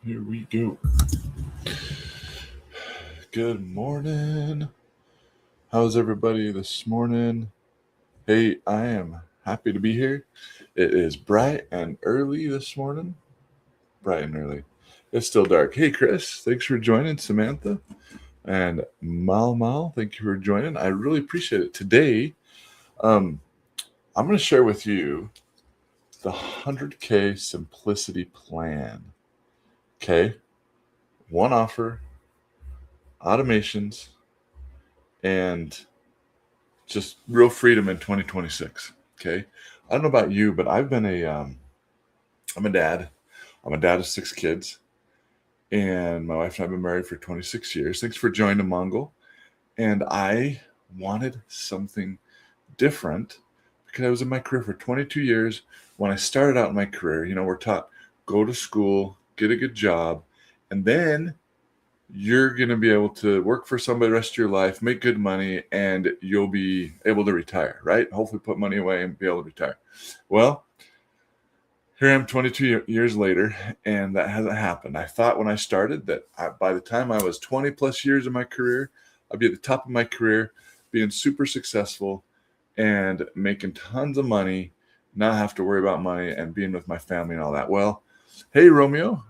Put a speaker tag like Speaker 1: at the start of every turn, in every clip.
Speaker 1: Here we go. Good morning. How's everybody this morning? Hey, I am happy to be here. It is bright and early this morning. Bright and early. It's still dark. Hey, Chris, thanks for joining. Samantha and Mal, thank you for joining. I really appreciate it. Today, I'm going to share with you the 100K Simplicity Plan. Okay? One offer, automations, and just real freedom in 2026. Okay. I don't know about you, but I'm a dad. I'm a dad of 6 kids, and my wife and I have been married for 26 years. Thanks for joining, Mongol. And I wanted something different because I was in my career for 22 years. When I started out in my career, we're taught go to school, get a good job, and then you're going to be able to work for somebody the rest of your life, make good money, and you'll be able to retire, right? Hopefully put money away and be able to retire. Well, here I am 22 years later, and that hasn't happened. I thought when I started that by the time I was 20 plus years in my career, I'd be at the top of my career, being super successful and making tons of money, not have to worry about money and being with my family and all that. Well, hey, Romeo.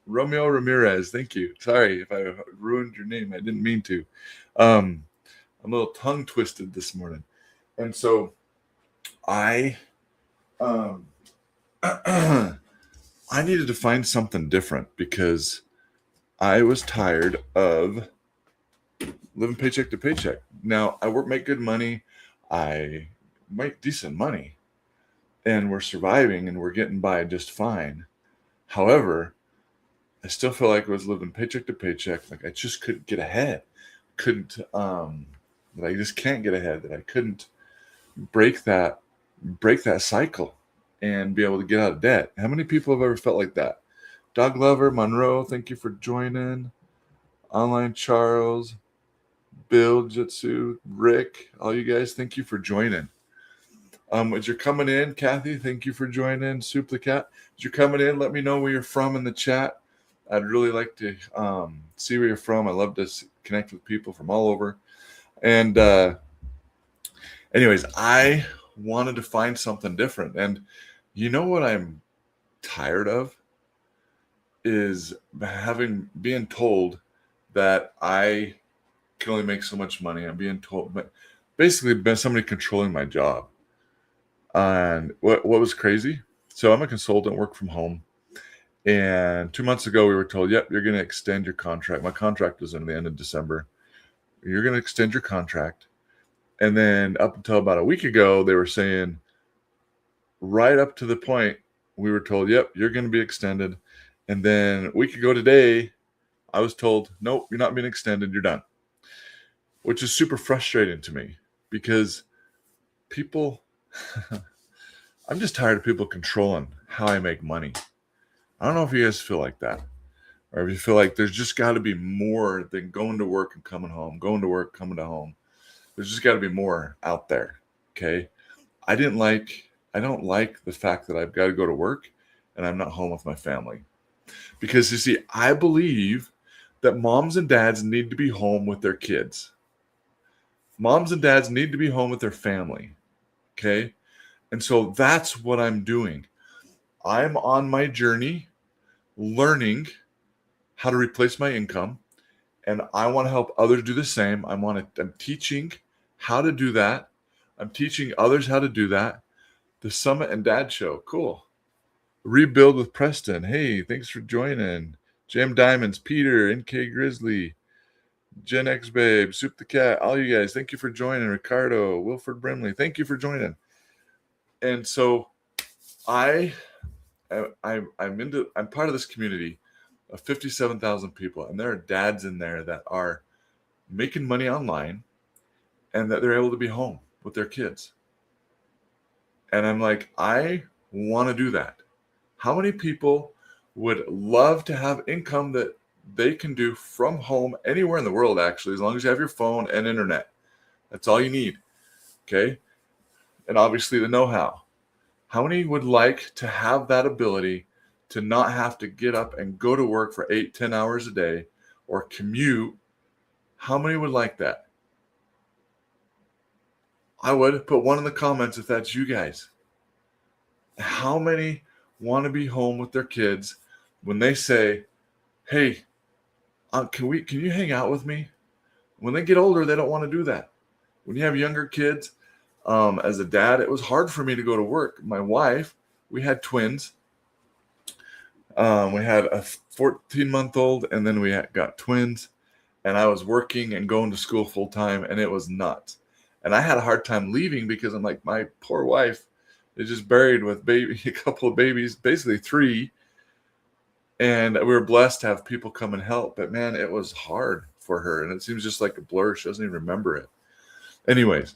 Speaker 1: Romeo Ramirez, thank you. Sorry if I ruined your name. I didn't mean to. I'm a little tongue twisted this morning. And so I I needed to find something different because I was tired of living paycheck to paycheck. Now, make good money. I make decent money, and we're surviving and we're getting by just fine. However, I still feel like I was living paycheck to paycheck. Like I just couldn't get ahead. That I just can't get ahead. That I couldn't break that cycle and be able to get out of debt. How many people have ever felt like that? Dog Lover, Monroe, thank you for joining. Online Charles, Bill, Jitsu, Rick, all you guys, thank you for joining. As you're coming in, Kathy, thank you for joining. Soup the Cat, as you're coming in, let me know where you're from in the chat. I'd really like to see where you're from. I love to connect with people from all over. And anyways, I wanted to find something different. And you know what I'm tired of is being told that I can only make so much money. I'm being told, but basically somebody controlling my job. And what was crazy? So I'm a consultant, work from home. And 2 months ago, we were told, yep, you're going to extend your contract. My contract was in the end of December. You're going to extend your contract. And then up until about a week ago, they were saying, right up to the point, we were told, yep, you're going to be extended. And then a week ago today, I was told, nope, you're not being extended. You're done. Which is super frustrating to me because people, I'm just tired of people controlling how I make money. I don't know if you guys feel like that, or if you feel like there's just got to be more than going to work and coming home, going to work, coming to home. There's just got to be more out there. Okay. I don't like the fact that I've got to go to work and I'm not home with my family. Because you see, I believe that moms and dads need to be home with their kids. Moms and dads need to be home with their family. Okay. And so that's what I'm doing. I'm on my journey learning how to replace my income, and I want to help others do the same. I'm teaching how to do that. I'm teaching others how to do that. The Summit and Dad Show. Cool. Rebuild with Preston. Hey, thanks for joining. Jam Diamonds, Peter, NK Grizzly, Gen X Babe, Soup the Cat, all you guys, thank you for joining. Ricardo, Wilford Brimley, thank you for joining. And so I'm part of this community of 57,000 people, and there are dads in there that are making money online and that they're able to be home with their kids. And I'm like, I want to do that. How many people would love to have income that they can do from home anywhere in the world, actually, as long as you have your phone and internet? That's all you need. Okay. And obviously the know-how. How many would like to have that ability to not have to get up and go to work for 8-10 hours a day or commute. How many would like that? I would. Put one in the comments if that's you guys. How many want to be home with their kids when they say, hey, can you hang out with me? When they get older, they don't want to do that. When you have younger kids, as a dad, it was hard for me to go to work. My wife, we had twins. We had a 14-month-old, and then we got twins. And I was working and going to school full time, and it was nuts. And I had a hard time leaving because I'm like, my poor wife is just buried with a couple of babies, basically 3. And we were blessed to have people come and help. But man, it was hard for her. And it seems just like a blur. She doesn't even remember it. Anyways,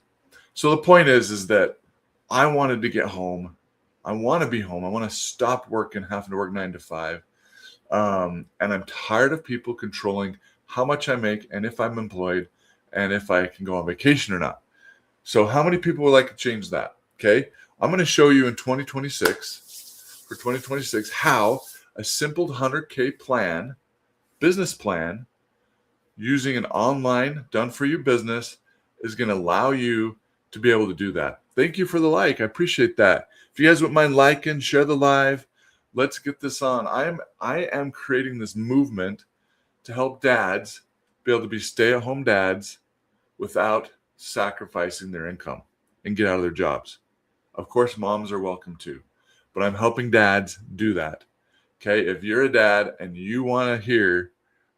Speaker 1: so the point is that I wanted to get home. I want to be home. I want to stop working, having to work 9 to 5. And I'm tired of people controlling how much I make and if I'm employed and if I can go on vacation or not. So how many people would like to change that? Okay. I'm going to show you in 2026 how a simple 100K plan, business plan, using an online done for you business is going to allow you to be able to do that. Thank you for the like. I appreciate that. If you guys wouldn't mind liking, share the live. Let's get this on. I am creating this movement to help dads be able to be stay-at-home dads without sacrificing their income and get out of their jobs. Of course, moms are welcome too, but I'm helping dads do that. Okay, if you're a dad and you want to hear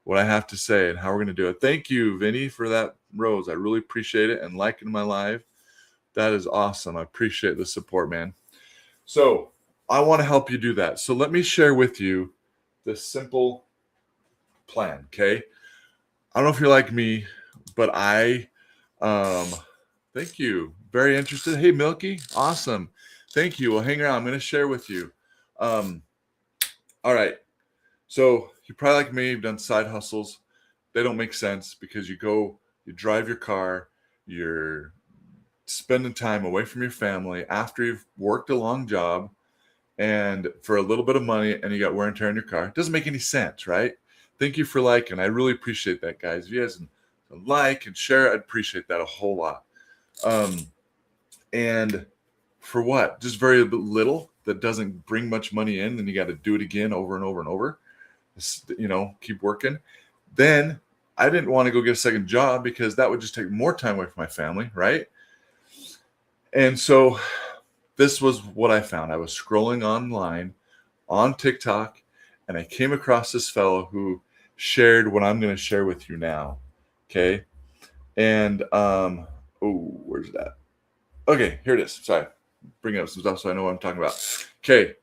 Speaker 1: what I have to say and how we're going to do it, thank you, Vinny, for that rose. I really appreciate it, and liking my live. That is awesome. I appreciate the support, man. So I want to help you do that. So let me share with you this simple plan, okay? I don't know if you're like me, but thank you. Very interested. Hey, Milky, awesome. Thank you. Well, hang around. I'm going to share with you. All right. So you're probably like me. You've done side hustles. They don't make sense because you drive your car, you're spending time away from your family after you've worked a long job and for a little bit of money, and you got wear and tear in your car. It doesn't make any sense, right? Thank you for liking. I really appreciate that, guys. If you guys can like and share, I'd appreciate that a whole lot. And for what? Just very little that doesn't bring much money in, then you got to do it again over and over and over. Keep working. Then I didn't want to go get a second job because that would just take more time away from my family, right? And so this was what I found. I was scrolling online on TikTok, and I came across this fellow who shared what I'm going to share with you now. Okay. And, where's that? Okay, here it is. Sorry. Bringing up some stuff so I know what I'm talking about. Okay.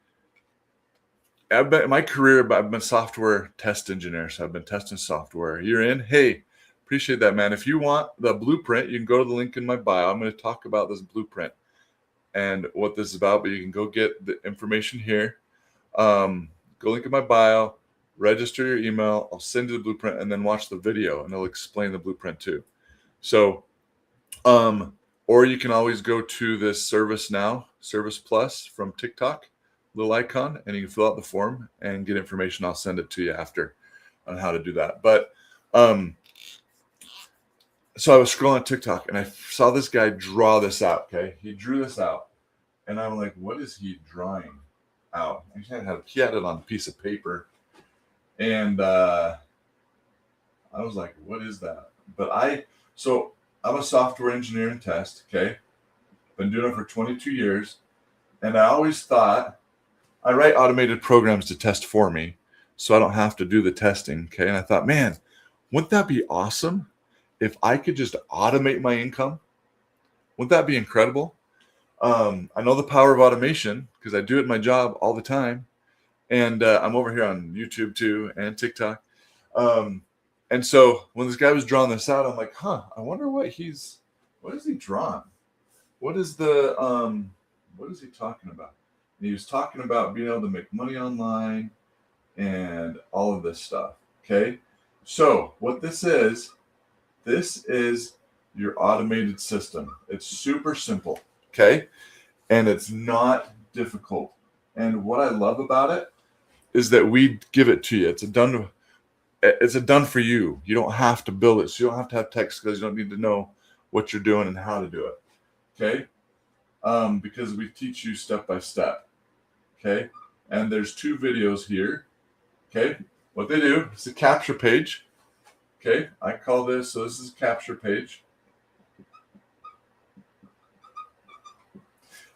Speaker 1: My career, I've been a software test engineer, so I've been testing software. You're in? Hey, appreciate that, man. If you want the blueprint, you can go to the link in my bio. I'm going to talk about this blueprint and what this is about, but you can go get the information here. Go link in my bio, register your email. I'll send you the blueprint, and then watch the video, and it'll explain the blueprint too. So, or you can always go to this Service Plus from TikTok, little icon, and you can fill out the form and get information. I'll send it to you after on how to do that. But so I was scrolling TikTok and I saw this guy draw this out. Okay, he drew this out, and I'm like, what is he drawing out? He had it on a piece of paper, and I was like, what is that? But I'm a software engineer and test. Okay, been doing it for 22 years, and I always thought, I write automated programs to test for me, so I don't have to do the testing. Okay. And I thought, man, wouldn't that be awesome if I could just automate my income? Wouldn't that be incredible? I know the power of automation because I do it in my job all the time. And I'm over here on YouTube too and TikTok. And so when this guy was drawing this out, I'm like, I wonder what is he drawing? What is he talking about? And he was talking about being able to make money online and all of this stuff. Okay. So what this is your automated system. It's super simple. Okay. And it's not difficult. And what I love about it is that we give it to you. It's a done for you. You don't have to build it. So you don't have to have tech skills. You don't need to know what you're doing and how to do it. Okay. Because we teach you step by step. Okay. And there's 2 videos here. Okay. What they do is a capture page. Okay. I call this, so this is a capture page.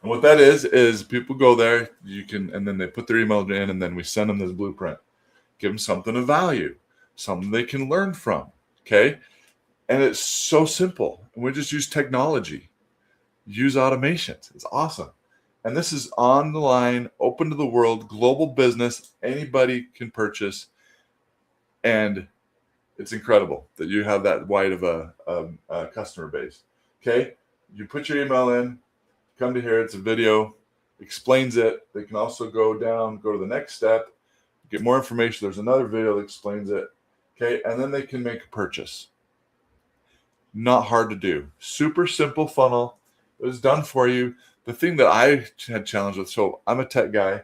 Speaker 1: And what that is people go there, and then they put their email in, and then we send them this blueprint. Give them something of value, something they can learn from. Okay. And it's so simple. And we just use technology, use automations. It's awesome. And this is on the line, open to the world, global business. Anybody can purchase. And it's incredible that you have that wide of a customer base. Okay. You put your email in, come to here. It's a video, explains it. They can also go to the next step, get more information. There's another video that explains it. Okay. And then they can make a purchase. Not hard to do. Super simple funnel. It was done for you. The thing that I had challenge with, so I'm a tech guy.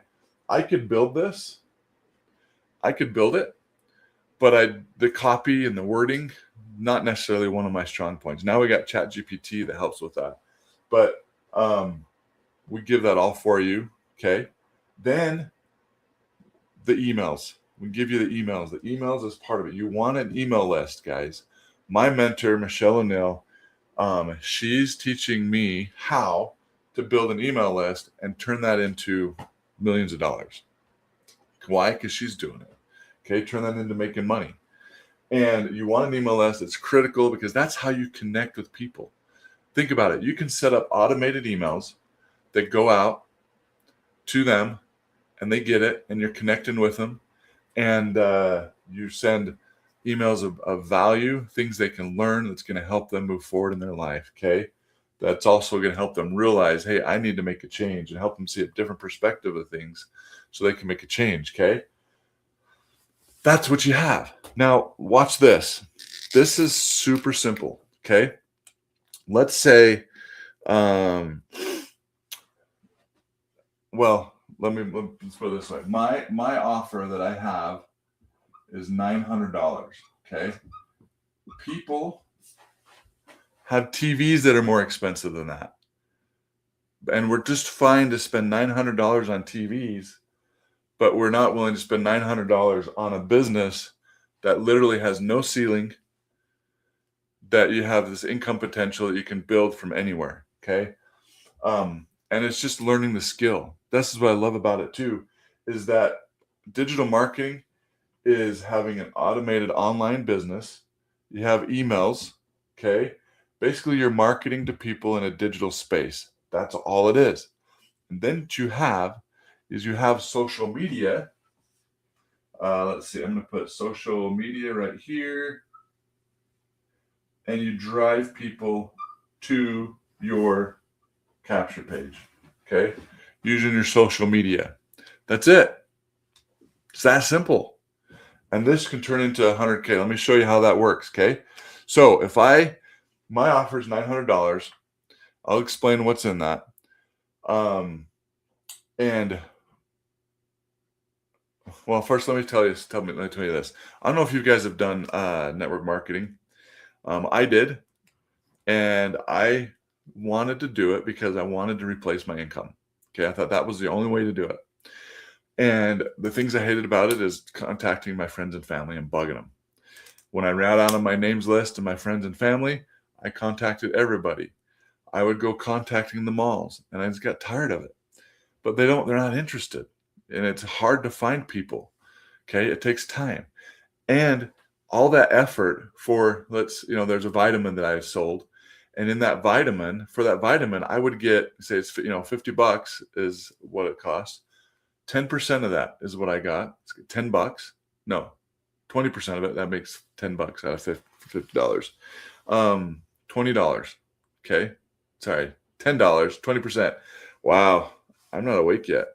Speaker 1: I could build this. I could build it, but the copy and the wording, not necessarily one of my strong points. Now we got ChatGPT that helps with that. But we give that all for you. Okay. Then the emails. We give you the emails. The emails is part of it. You want an email list, guys. My mentor, Michelle O'Neill, she's teaching me how to build an email list and turn that into millions of dollars. Why? Because she's doing it. Okay, turn that into making money. And you want an email list. It's critical because that's how you connect with people. Think about it. You can set up automated emails that go out to them and they get it and you're connecting with them. And you send emails of value, things they can learn that's going to help them move forward in their life. Okay. That's also going to help them realize, hey, I need to make a change, and help them see a different perspective of things so they can make a change. Okay. That's what you have. Now, watch this. This is super simple. Okay. Let's say, let's put it this way. My offer that I have is $900. Okay. People have TVs that are more expensive than that. And we're just fine to spend $900 on TVs, but we're not willing to spend $900 on a business that literally has no ceiling, that you have this income potential that you can build from anywhere. Okay. And it's just learning the skill. This is what I love about it too, is that digital marketing is having an automated online business. You have emails. Okay. Basically, you're marketing to people in a digital space. That's all it is. And then what you have social media. Let's see. I'm going to put social media right here. And you drive people to your capture page. Okay. Using your social media. That's it. It's that simple. And this can turn into 100K. Let me show you how that works. Okay. So my offer is $900. I'll explain what's in that. First, let me tell you this. I don't know if you guys have done network marketing. I did, and I wanted to do it because I wanted to replace my income. Okay, I thought that was the only way to do it. And the things I hated about it is contacting my friends and family and bugging them. When I ran out on my names list and my friends and family, I contacted everybody. I would go contacting the malls, and I just got tired of it. But they're not interested, and it's hard to find people. Okay, it takes time, and all that effort for there's a vitamin that I've sold, and for that vitamin, I would get, say it's $50 is what it costs. 10% of that is what I got. It's $10. No, 20% of it. That makes $10 out of $50. $20. Okay. Sorry, $10, 20%. Wow. I'm not awake yet.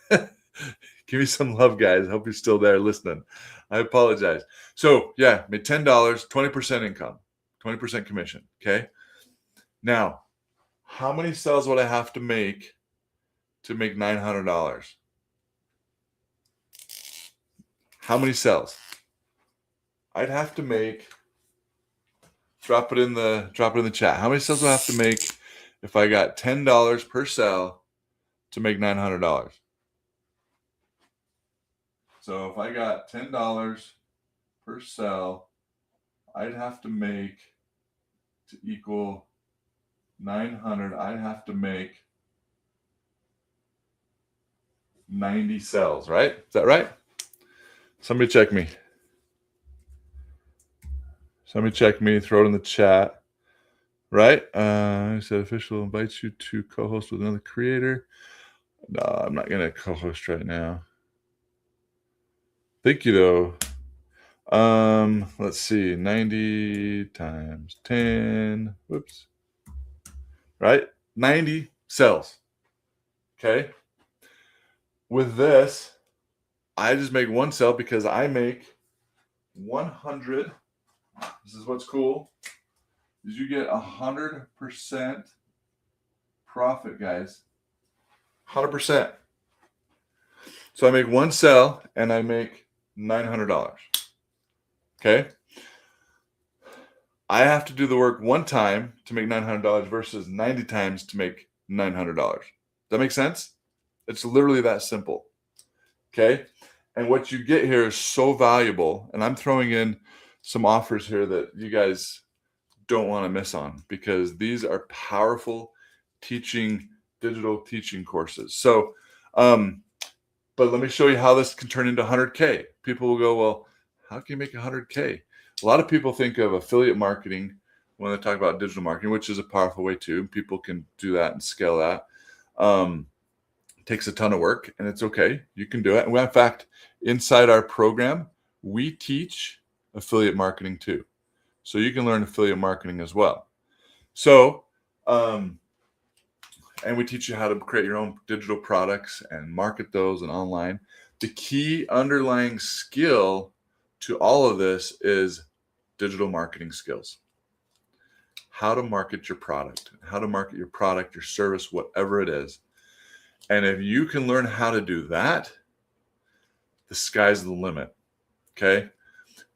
Speaker 1: Give me some love, guys. I hope you're still there listening. I apologize. So yeah, made $10, 20% income, 20% commission. Okay. Now, how many sales would I have to make $900? How many sales? I'd have to make, drop it in the chat. How many sales do I have to make if I got $10 per sale to make $900? So if I got $10 per sale, I'd have to make, to equal 900, I'd have to make 90 sales, right? Is that right? Somebody check me. Somebody check me, throw it in the chat. Right? I said official invites you to co-host with another creator. No, I'm not going to co-host right now. Thank you, though. Let's see. 90 times 10. Whoops. Right? 90 cells. Okay? With this, I just make one cell because I make 100. This is what's cool. Is you get 100% profit, guys. 100%. So I make one cell and I make $900. Okay. I have to do the work one time to make $900 versus 90 times to make $900. Does that make sense? It's literally that simple. Okay. And what you get here is so valuable. And I'm throwing in some offers here that you guys don't want to miss on, because these are powerful digital teaching courses. So, but let me show you how this can turn into 100K. People will go, well, how can you make 100K? A lot of people think of affiliate marketing when they talk about digital marketing, which is a powerful way too. People can do that and scale that. It takes a ton of work, and it's okay. You can do it. And in fact, inside our program, we teach affiliate marketing too. So you can learn affiliate marketing as well. So, and we teach you how to create your own digital products and market those and online. The key underlying skill to all of this is digital marketing skills. How to market your product, your service, whatever it is. And if you can learn how to do that, the sky's the limit. Okay.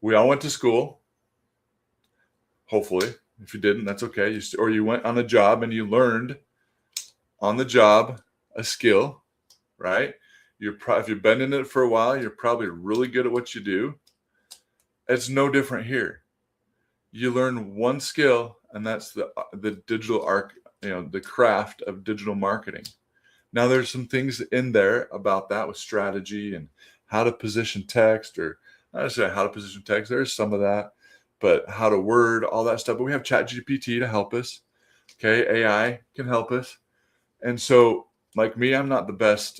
Speaker 1: We all went to school. Hopefully, if you didn't, that's okay. Or you went on a job and you learned on the job a skill, right? If you've been in it for a while, you're probably really good at what you do. It's no different here. You learn one skill, and that's the digital the craft of digital marketing. Now, there's some things in there about that with strategy and how to position text, or not necessarily how to position text. There's some of that, but how to word, all that stuff. But we have ChatGPT to help us. Okay, AI can help us. And so, like me, I'm not the best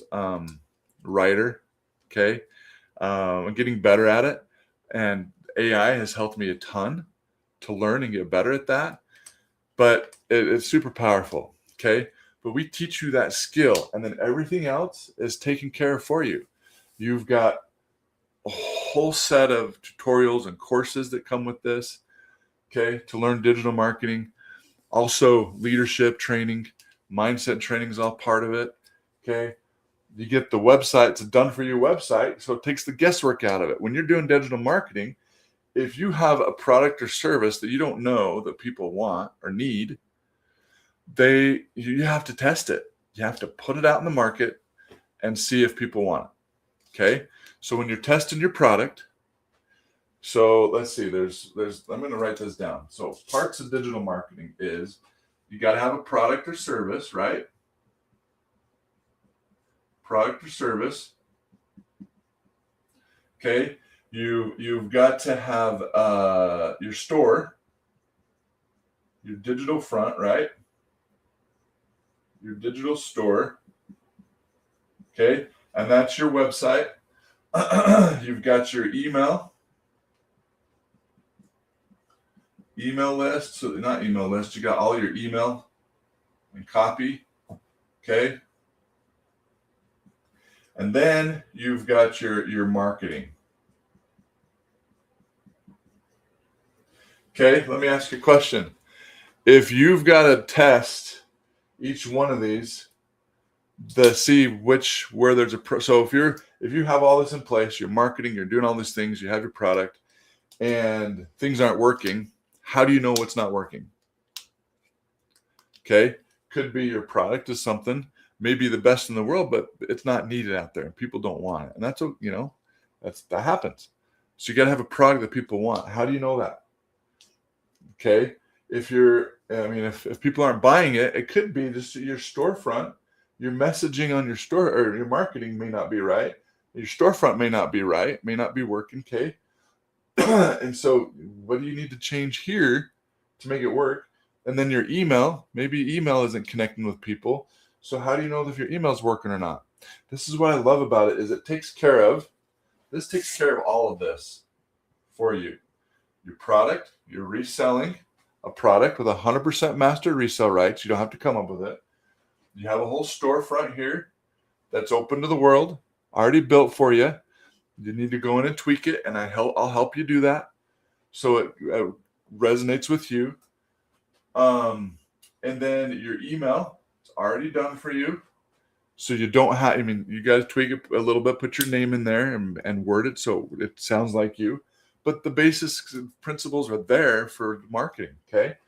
Speaker 1: writer. Okay, I'm getting better at it, and AI has helped me a ton to learn and get better at that. But it's super powerful. Okay, but we teach you that skill, and then everything else is taken care of for you. You've got a whole set of tutorials and courses that come with this. Okay, to learn digital marketing, also leadership training. Mindset training is all part of it. Okay. You get the website. It's a done for you website. So it takes the guesswork out of it. When you're doing digital marketing, if you have a product or service that you don't know that people want or need, you have to test it. You have to put it out in the market and see if people want it. Okay. So when you're testing your product, so let's see, I'm going to write this down. So parts of digital marketing is, you got to have a product or service, right? Product or service. Okay. You've got to have your store, your digital front, right? Your digital store. Okay. And that's your website. You've got your email list. So not email list. You got all your email and copy. Okay. And then you've got your marketing. Okay, let me ask you a question. If you've got to test each one of these see where there's so if you have all this in place, you're marketing, you're doing all these things, you have your product, and things aren't working, how do you know what's not working? Okay, could be your product is something maybe the best in the world, but it's not needed out there and people don't want it, and that's that happens. So you got to have a product that people want. How do you know that? Okay, if people aren't buying it, it could be just your storefront, your messaging on your store or your marketing may not be right. Your storefront may not be right, may not be working. Okay, and so what do you need to change here to make it work? And then your email, maybe email isn't connecting with people. So how do you know if your email's working or not? This is what I love about it, is it takes care of all of this for you. Your product, you're reselling a product with 100% master resale rights. You don't have to come up with it. You have a whole storefront here that's open to the world, already built for you. You need to go in and tweak it, and I'll help you do that so it resonates with you. And then your email is already done for you. So you don't have, you guys tweak it a little bit, put your name in there and word it so it sounds like you. But the basics and principles are there for marketing, okay?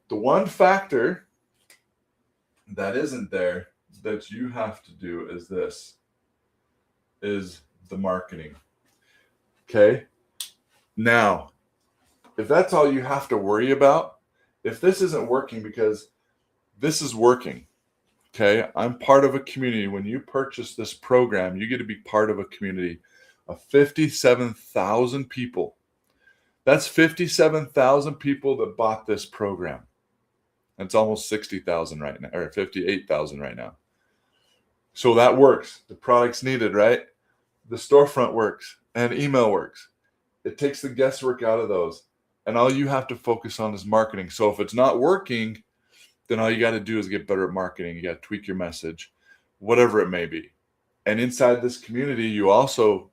Speaker 1: The one factor that isn't there that you have to do is the marketing, okay? Now, if that's all you have to worry about, if this isn't working, because this is working, okay? I'm part of a community. When you purchase this program, you get to be part of a community of 57,000 people. That's 57,000 people that bought this program. It's almost 60,000 right now, or 58,000 right now. So that works. The product's needed, right? The storefront works and email works. It takes the guesswork out of those. And all you have to focus on is marketing. So if it's not working, then all you got to do is get better at marketing. You got to tweak your message, whatever it may be. And inside this community, you also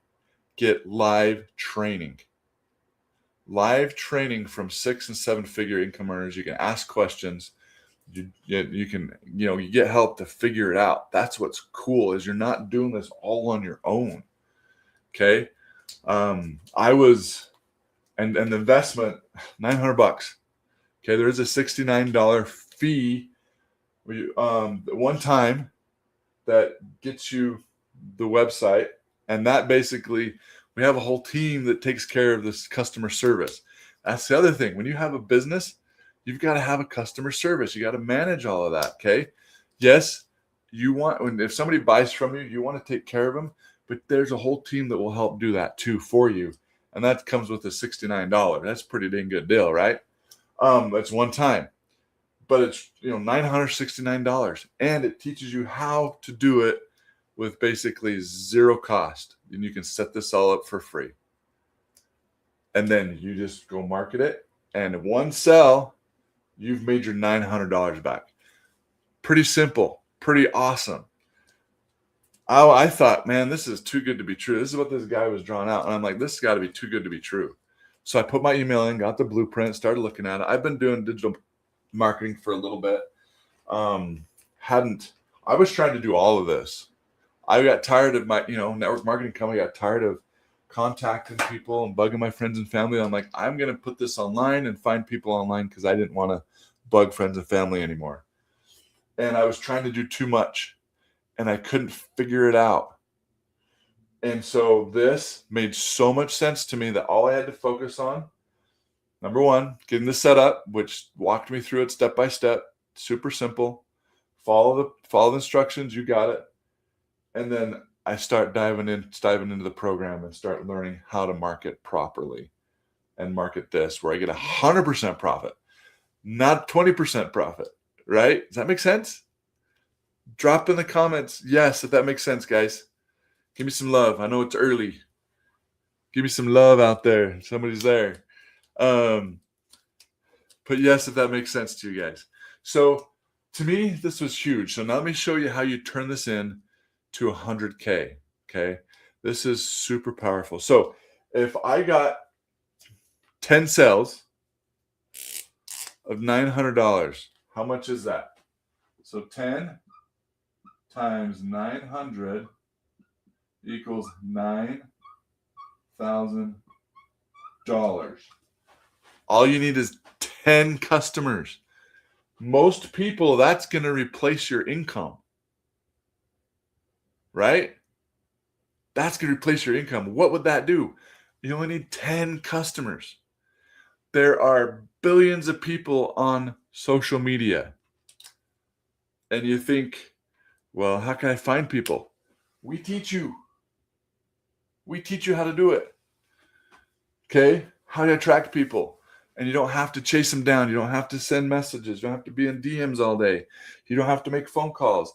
Speaker 1: get live training from 6 and 7 figure income earners. You can ask questions. You can, you get help to figure it out. That's what's cool, is you're not doing this all on your own. Okay. And the investment, $900. Okay. There is a $69 fee one time that gets you the website. And that basically, we have a whole team that takes care of this customer service. That's the other thing. When you have a business, you've got to have a customer service. You got to manage all of that. Okay. Yes. If somebody buys from you, you want to take care of them, but there's a whole team that will help do that too for you. And that comes with a $69. That's a pretty dang good deal, right? It's one time, but it's, $969, and it teaches you how to do it with basically zero cost. And you can set this all up for free. And then you just go market it. And one sell, you've made your $900 back. Pretty simple, pretty awesome. I thought, man, this is too good to be true. This is what this guy was drawing out. And I'm like, this has got to be too good to be true. So I put my email in, got the blueprint, started looking at it. I've been doing digital marketing for a little bit. I was trying to do all of this. I got tired of my, network marketing company. I got tired of contacting people and bugging my friends and family. I'm like, I'm going to put this online and find people online, because I didn't want to bug friends and family anymore. And I was trying to do too much, and I couldn't figure it out. And so this made so much sense to me that all I had to focus on, number one, getting this set up, which walked me through it step by step, super simple. Follow the instructions, you got it. And then I start diving into the program and start learning how to market properly and market this, where I get 100% profit, not 20% profit, right? Does that make sense? Drop in the comments yes if that makes sense, guys. Give me some love. I know it's early. Give me some love out there. Somebody's there. But yes if that makes sense to you guys. So to me, this was huge. So now let me show you how you turn this in to 100K. Okay. This is super powerful. So if I got 10 sales of $900, how much is that? So 10 times 900 equals $9,000. All you need is 10 customers. Most people, that's going to replace your income, right? That's going to replace your income. What would that do? You only need 10 customers. There are billions of people on social media. And you think, well, how can I find people? We teach you. We teach you how to do it. Okay? How to attract people. And you don't have to chase them down. You don't have to send messages. You don't have to be in DMs all day. You don't have to make phone calls.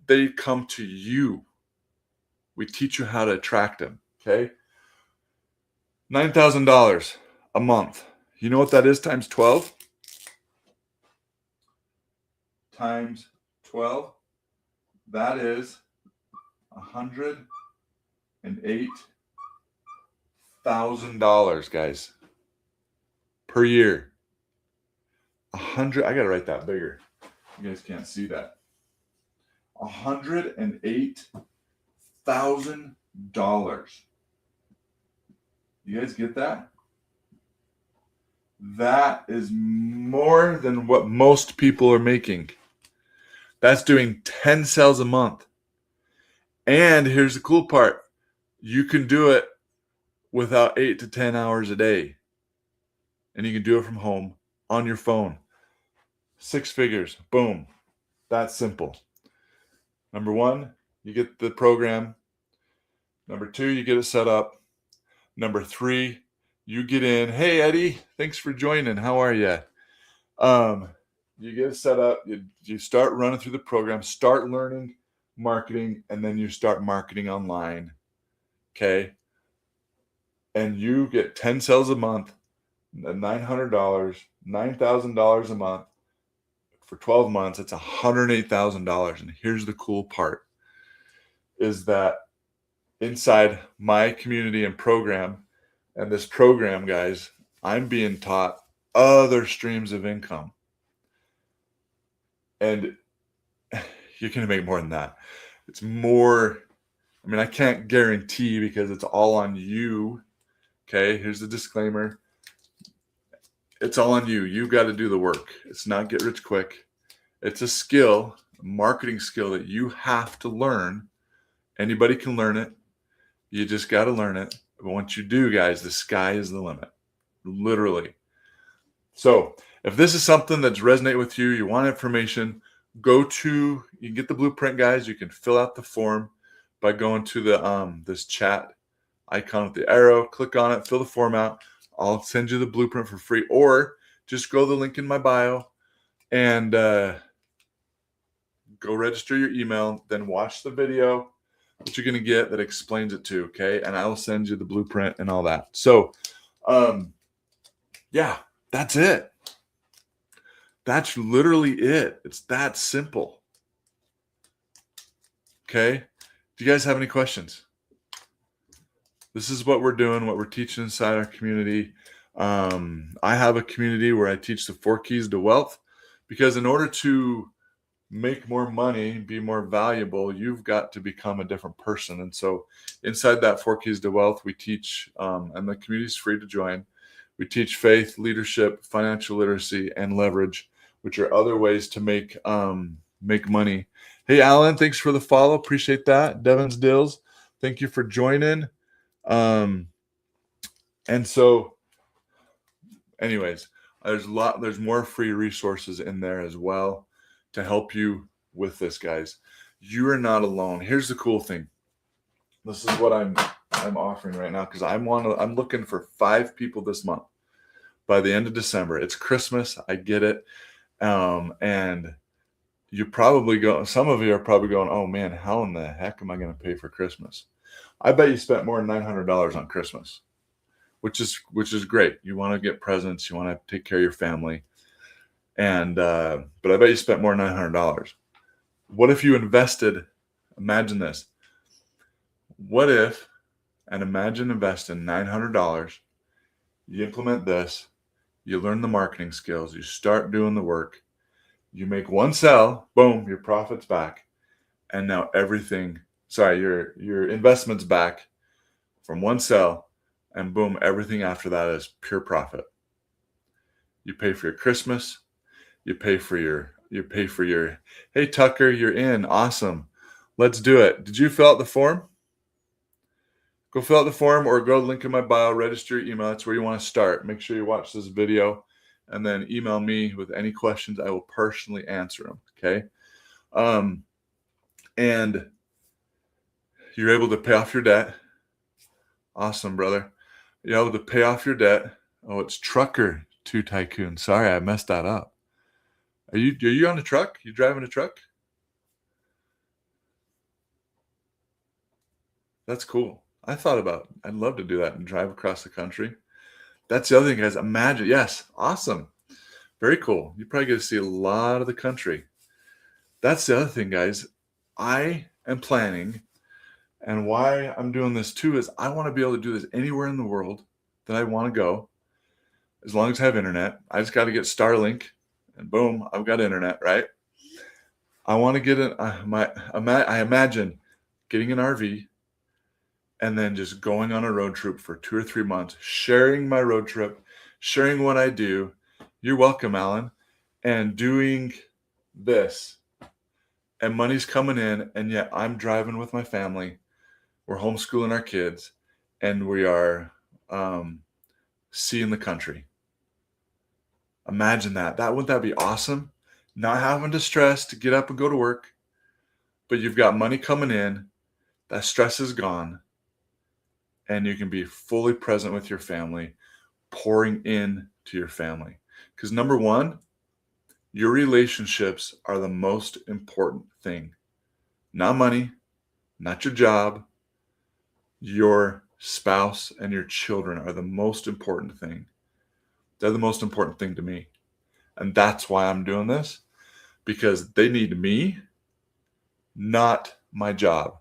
Speaker 1: They come to you. We teach you how to attract them. Okay? $9,000 a month. You know what that is times 12? Times 12. That is $108,000, guys, per year. I gotta write that bigger. You guys can't see that. $108,000. You guys get that? That is more than what most people are making. That's doing 10 sales a month. And here's the cool part. You can do it without 8 to 10 hours a day. And you can do it from home on your phone. 6 figures. Boom. That's simple. Number 1, you get the program. Number 2, you get it set up. Number 3, you get in. Hey, Eddie, thanks for joining. How are you? You get it set up. You start running through the program, start learning marketing, and then you start marketing online. Okay? And you get 10 sales a month, $900, $9,000 a month. For 12 months, it's $108,000. And here's the cool part, is that inside my community and program, and this program, guys, I'm being taught other streams of income. And you're going to make more than that. It's more, I mean, I can't guarantee because it's all on you. Okay, here's the disclaimer. It's all on you. You got to do the work. It's not get rich quick. It's a skill, a marketing skill that you have to learn. Anybody can learn it. You just got to learn it. But once you do, guys, the sky is the limit. Literally. So if this is something that's resonate with you, you want information, you can get the blueprint, guys. You can fill out the form by going to the this chat icon with the arrow. Click on it, fill the form out. I'll send you the blueprint for free, or just go to the link in my bio and go register your email. Then watch the video that you're going to get that explains it too. Okay, and I will send you the blueprint and all that. So, yeah, that's it. That's literally it. It's that simple. Okay. Do you guys have any questions? This is what we're doing, what we're teaching inside our community. I have a community where I teach the 4 keys to wealth, because in order to make more money, be more valuable, you've got to become a different person. And so inside that 4 keys to wealth, we teach, and the community is free to join. We teach faith, leadership, financial literacy, and leverage, which are other ways to make money. Hey, Alan, thanks for the follow. Appreciate that. Devon's Dills, thank you for joining. And so anyways, there's more free resources in there as well to help you with this, guys. You are not alone. Here's the cool thing. This is what I'm offering right now, because I'm looking for 5 people this month by the end of December. It's Christmas. I get it. And some of you are probably going, oh man, how in the heck am I going to pay for Christmas? I bet you spent more than $900 on Christmas, which is great. You want to get presents. You want to take care of your family. And, but I bet you spent more than $900. What if you invested? Imagine this. Imagine investing $900. You implement this. You learn the marketing skills. You start doing the work. You make one sale. Boom, your profit's back. and now your investment's back from one sale, and boom, everything after that is pure profit. You pay for your Christmas, you pay for your hey Tucker, you're in. Awesome. Let's do it. Did you fill out the form? Go fill out the form or go to the link in my bio, register your email. That's where you want to start. Make sure you watch this video and then email me with any questions. I will personally answer them. Okay. And you're able to pay off your debt. Awesome, brother. You're able to pay off your debt. Oh, it's Trucker 2 Tycoon. Sorry, I messed that up. Are you on a truck? You driving a truck? That's cool. I'd love to do that and drive across the country. That's the other thing, guys. Imagine, yes, awesome. Very cool. You probably get to see a lot of the country. That's the other thing, guys. I am planning, and why I'm doing this too is I want to be able to do this anywhere in the world that I want to go, as long as I have internet. I just got to get Starlink, and boom, I've got internet, right? I want to get I imagine getting an RV and then just going on a road trip for 2 or 3 months, sharing my road trip, sharing what I do. You're welcome, Alan. And doing this. And money's coming in, and yet I'm driving with my family. We're homeschooling our kids, and we are seeing the country. Imagine that. Wouldn't that be awesome? Not having to stress to get up and go to work, but you've got money coming in. That stress is gone. And you can be fully present with your family, pouring in to your family. Because number one, your relationships are the most important thing. Not money, not your job. Your spouse and your children are the most important thing. They're the most important thing to me. And that's why I'm doing this, because they need me, not my job.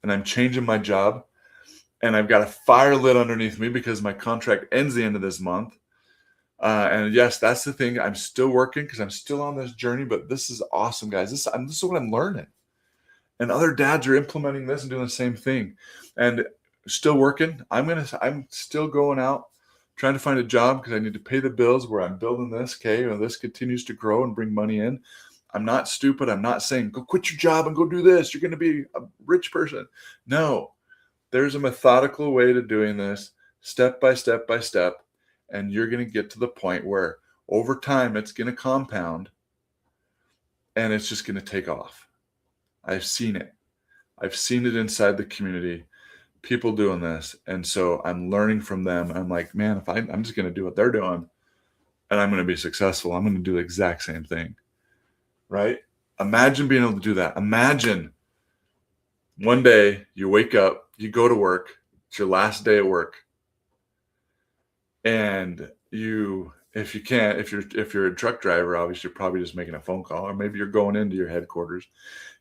Speaker 1: And I'm changing my job. And I've got a fire lit underneath me because my contract ends the end of this month. And yes, that's the thing. I'm still working because I'm still on this journey, but this is awesome, guys. This is what I'm learning. And other dads are implementing this and doing the same thing. And still working. I'm still going out trying to find a job because I need to pay the bills where I'm building this. Okay, and this continues to grow and bring money in. I'm not stupid. I'm not saying go quit your job and go do this. You're going to be a rich person. No. There's a methodical way to doing this, step by step by step, and you're going to get to the point where over time it's going to compound and it's just going to take off. I've seen it. I've seen it inside the community, people doing this, and so I'm learning from them. I'm like, man, if I'm just going to do what they're doing and I'm going to be successful, I'm going to do the exact same thing, right? Imagine being able to do that. Imagine one day you wake up, you go to work, it's your last day at work. And if you're a truck driver, obviously you're probably just making a phone call, or maybe you're going into your headquarters.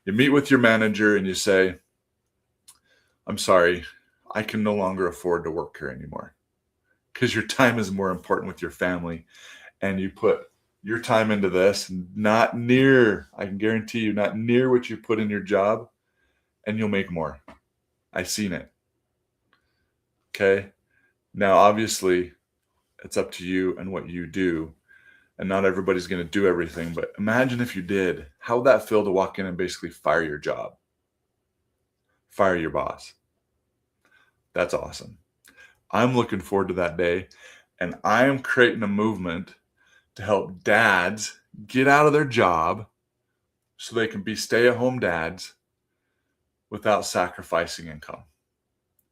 Speaker 1: You meet with your manager and you say, I'm sorry, I can no longer afford to work here anymore because your time is more important with your family. And you put your time into this, not near, I can guarantee you, not near what you put in your job, and you'll make more. I've seen it. Okay. Now, obviously, it's up to you and what you do. And not everybody's going to do everything. But imagine if you did. How would that feel to walk in and basically fire your job? Fire your boss. That's awesome. I'm looking forward to that day. And I am creating a movement to help dads get out of their job so they can be stay-at-home dads without sacrificing income.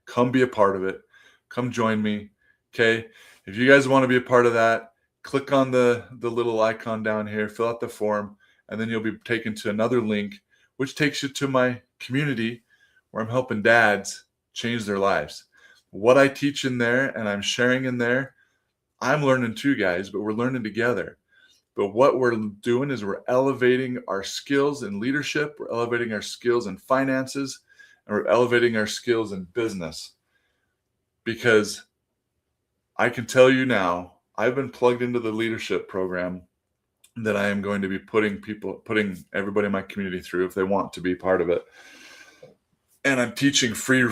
Speaker 1: Come be a part of it. Come join me. Okay. If you guys want to be a part of that, click on the little icon down here, fill out the form, and then you'll be taken to another link, which takes you to my community where I'm helping dads change their lives. What I teach in there and I'm sharing in there, I'm learning too, guys, but we're learning together. But what we're doing is we're elevating our skills in leadership, we're elevating our skills in finances, and we're elevating our skills in business. Because I can tell you now, I've been plugged into the leadership program that I am going to be putting everybody in my community through if they want to be part of it. And I'm teaching free.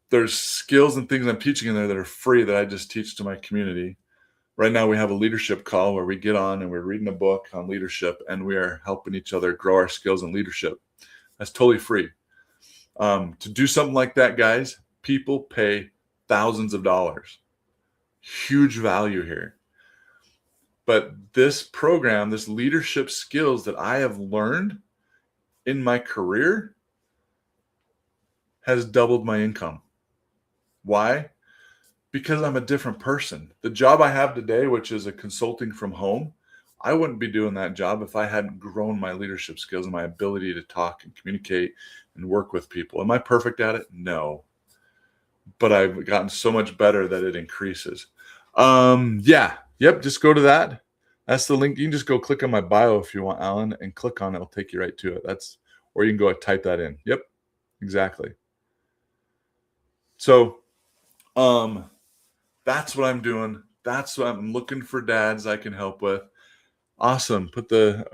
Speaker 1: There's skills and things I'm teaching in there that are free that I just teach to my community. Right now we have a leadership call where we get on and we're reading a book on leadership and we are helping each other grow our skills in leadership. That's totally free. To do something like that, guys, people pay thousands of dollars. Huge value here. But this program, this leadership skills that I have learned in my career has doubled my income. Why? Because I'm a different person. The job I have today, which is a consulting from home, I wouldn't be doing that job if I hadn't grown my leadership skills and my ability to talk and communicate and work with people. Am I perfect at it? No. But I've gotten so much better that it increases. Yeah. Yep. Just go to that. That's the link. You can just go click on my bio if you want, Alan, and click on it. It'll take you right to it. Or you can go and type that in. Yep. Exactly. So, that's what I'm doing. That's what I'm looking for dads I can help with. Awesome. Put the,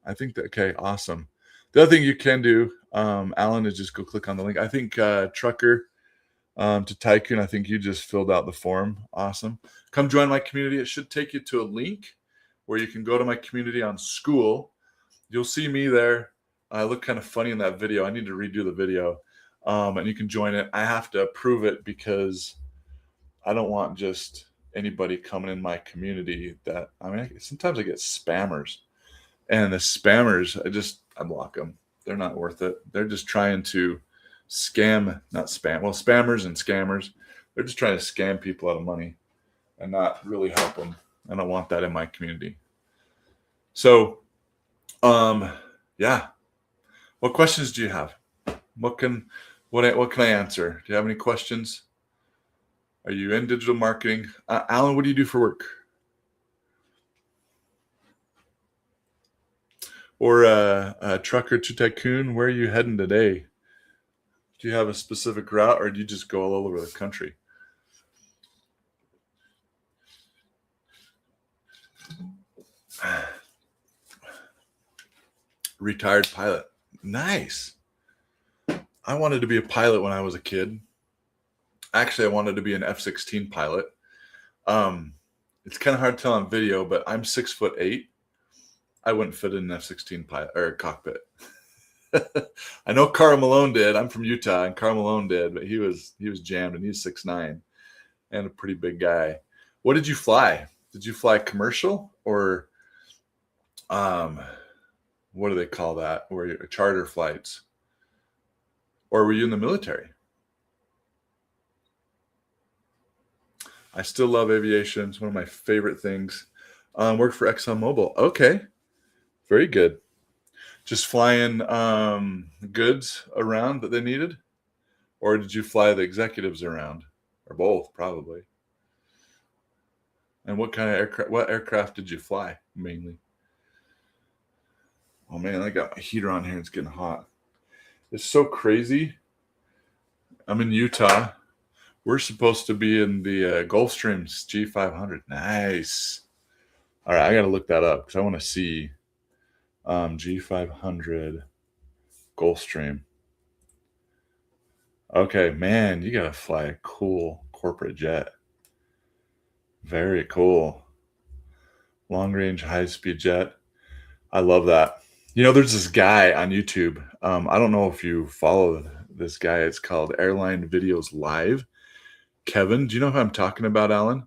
Speaker 1: I think that, okay, awesome. The other thing you can do, Alan, is just go click on the link. I think Trucker to Tycoon, I think you just filled out the form. Awesome. Come join my community. It should take you to a link where you can go to my community on school. You'll see me there. I look kind of funny in that video. I need to redo the video. And you can join it. I have to approve it because I don't want just anybody coming in my community sometimes I get spammers, and the spammers, I block them. They're not worth it. They're just trying to spammers and scammers. They're just trying to scam people out of money and not really help them. I don't want that in my community. So, yeah. What questions do you have? What can I answer? Do you have any questions? Are you in digital marketing? Alan, what do you do for work? Or Trucker to Tycoon, where are you heading today? Do you have a specific route or do you just go all over the country? Retired pilot. Nice. I wanted to be a pilot when I was a kid. Actually, I wanted to be an F-16 pilot. It's kind of hard to tell on video, but I'm 6'8". I wouldn't fit in an F-16 pilot or cockpit. I know Carl Malone did. I'm from Utah, and Carl Malone did, but he was jammed, and he's 6'9" and a pretty big guy. What did you fly? Did you fly commercial or what do they call that? Where charter flights? Or were you in the military? I still love aviation. It's one of my favorite things. Worked for ExxonMobil. Okay. Very good. Just flying goods around that they needed? Or did you fly the executives around? Or both, probably. And what kind of aircraft? What aircraft did you fly mainly? Oh man, I got my heater on here. It's getting hot. It's so crazy. I'm in Utah. We're supposed to be in the Gulfstream's G500. Nice. All right, I got to look that up because I want to see G500 Gulfstream. Okay, man, you got to fly a cool corporate jet. Very cool. Long range, high speed jet. I love that. You know, there's this guy on YouTube. I don't know if you follow this guy. It's called Airline Videos Live. Kevin, do you know who I'm talking about, Alan?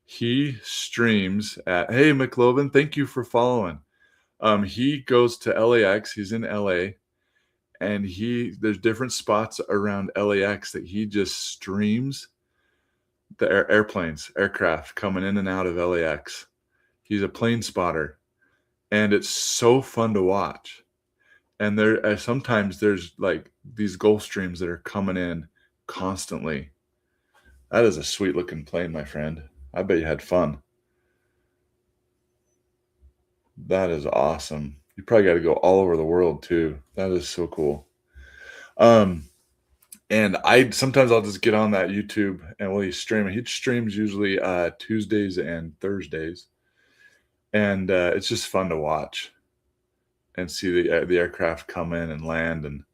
Speaker 1: He streams at, hey, McLovin, thank you for following. He goes to LAX. He's in LA. And there's different spots around LAX that he just streams the aircraft coming in and out of LAX. He's a plane spotter. And it's so fun to watch. And sometimes there's like these Gulfstreams that are coming in constantly. That is a sweet looking plane, my friend. I bet you had fun. That is awesome. You probably got to go all over the world too. That is so cool. And sometimes I'll just get on that YouTube and he's streaming. He streams usually Tuesdays and Thursdays. and it's just fun to watch and see the aircraft come in and land. And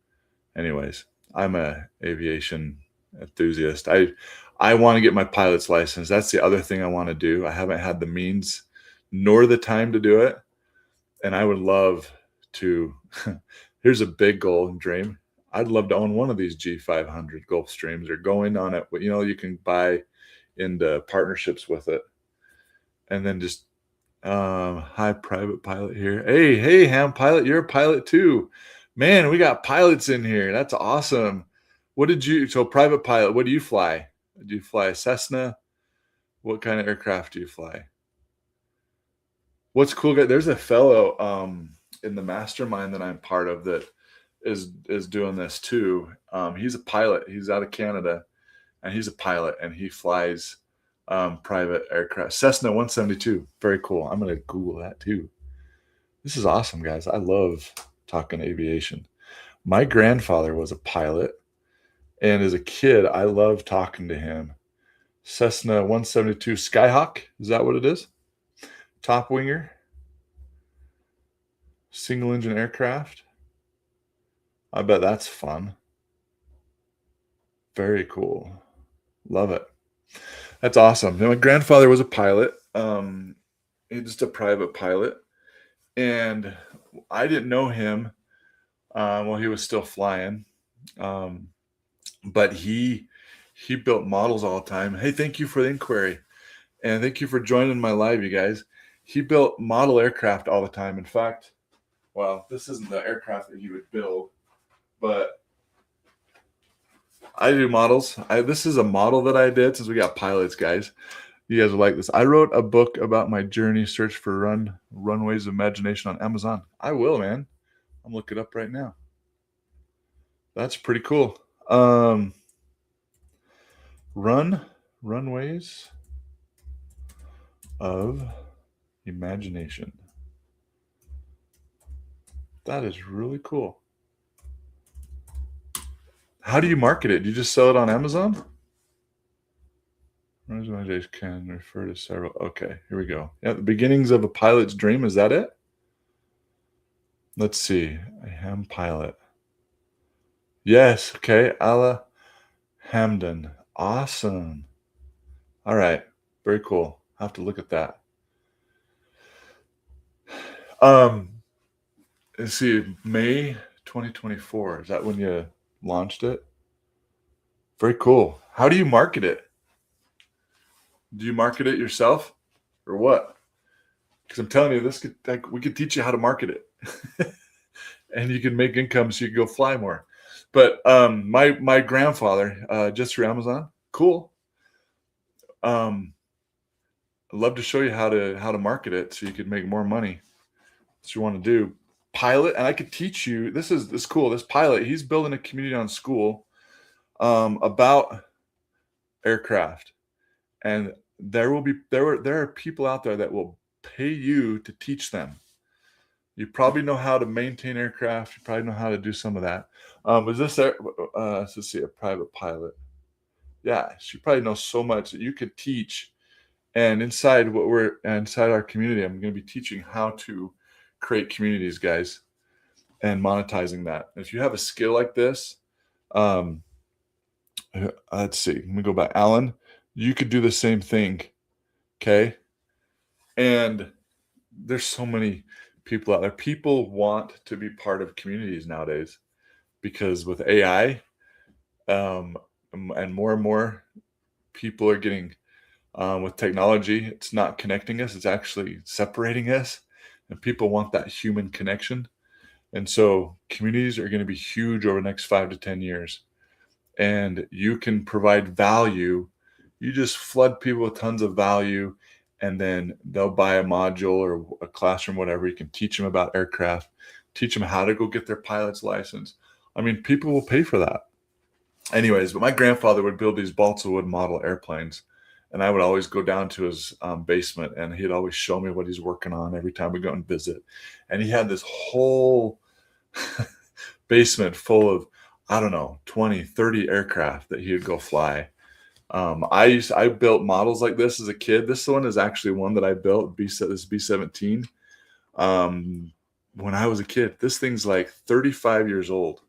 Speaker 1: anyways, I'm a aviation enthusiast. I want to get my pilot's license. That's the other thing I want to do. I haven't had the means nor the time to do it, and I would love to. Here's a big goal and dream. I'd love to own one of these G500 Gulfstreams or going on it. But you can buy into partnerships with it, and then just hi private pilot here. Hey ham pilot, you're a pilot too. Man, we got pilots in here. That's awesome. So private pilot, what do you fly? Do you fly a Cessna? What kind of aircraft do you fly? What's cool, guy? There's a fellow in the mastermind that I'm part of that is doing this too. He's a pilot. He's out of Canada, and he's a pilot, and he flies private aircraft. Cessna 172. Very cool. I'm gonna Google that too. This is awesome, guys. I love talking aviation. My grandfather was a pilot, and as a kid, I loved talking to him. Cessna 172 Skyhawk. Is that what it is? Top winger. Single engine aircraft. I bet that's fun. Very cool. Love it. That's awesome. Now, my grandfather was a pilot. He's just a private pilot. And I didn't know him while he was still flying. But he built models all the time. Hey, thank you for the inquiry. And thank you for joining my live, you guys. He built model aircraft all the time. In fact, well, this isn't the aircraft that he would build, but I do models. This is a model that I did since we got pilots, guys. You guys will like this. I wrote a book about my journey, search for runways of imagination on Amazon. I will, man. I'm looking it up right now. That's pretty cool. Runways of imagination. That is really cool. How do you market it? Do you just sell it on Amazon? Runways can refer to several. Okay, here we go. Yeah, the beginnings of a pilot's dream. Is that it? Let's see. A ham pilot. Yes. Okay. Ala Hamden. Awesome. All right. Very cool. I'll have to look at that. Let's see. May 2024. Is that when you launched it? Very cool. How do you market it? Do you market it yourself or what? Because I'm telling you, we could teach you how to market it. And you can make income so you can go fly more. But my grandfather, just through Amazon, cool. I'd love to show you how to market it so you can make more money. What you want to do. Pilot, and I could teach you. This is cool. This pilot, he's building a community on school about aircraft. And there are people out there that will pay you to teach them. You probably know how to maintain aircraft. You probably know how to do some of that. Is this let's see, a private pilot? Yeah, she probably knows so much that you could teach. And inside our community, I'm going to be teaching how to create communities, guys, and monetizing that. If you have a skill like this, let's see. Let me go back. Alan, you could do the same thing. Okay. And there's so many people out there. People want to be part of communities nowadays because with AI, and more people are getting with technology, it's not connecting us, it's actually separating us, and people want that human connection. And so communities are going to be huge over the next 5 to 10 years. And you can provide value. You just flood people with tons of value, and then they'll buy a module or a classroom, whatever. You can teach them about aircraft, teach them how to go get their pilot's license. I mean, people will pay for that. Anyways, but my grandfather would build these balsa wood model airplanes, and I would always go down to his basement, and he'd always show me what he's working on every time we go and visit. And he had this whole basement full of, I don't know, 20, 30 aircraft that he would go fly. I built models like this as a kid. This one is actually one that I built, this B-17. When I was a kid. This thing's like 35 years old.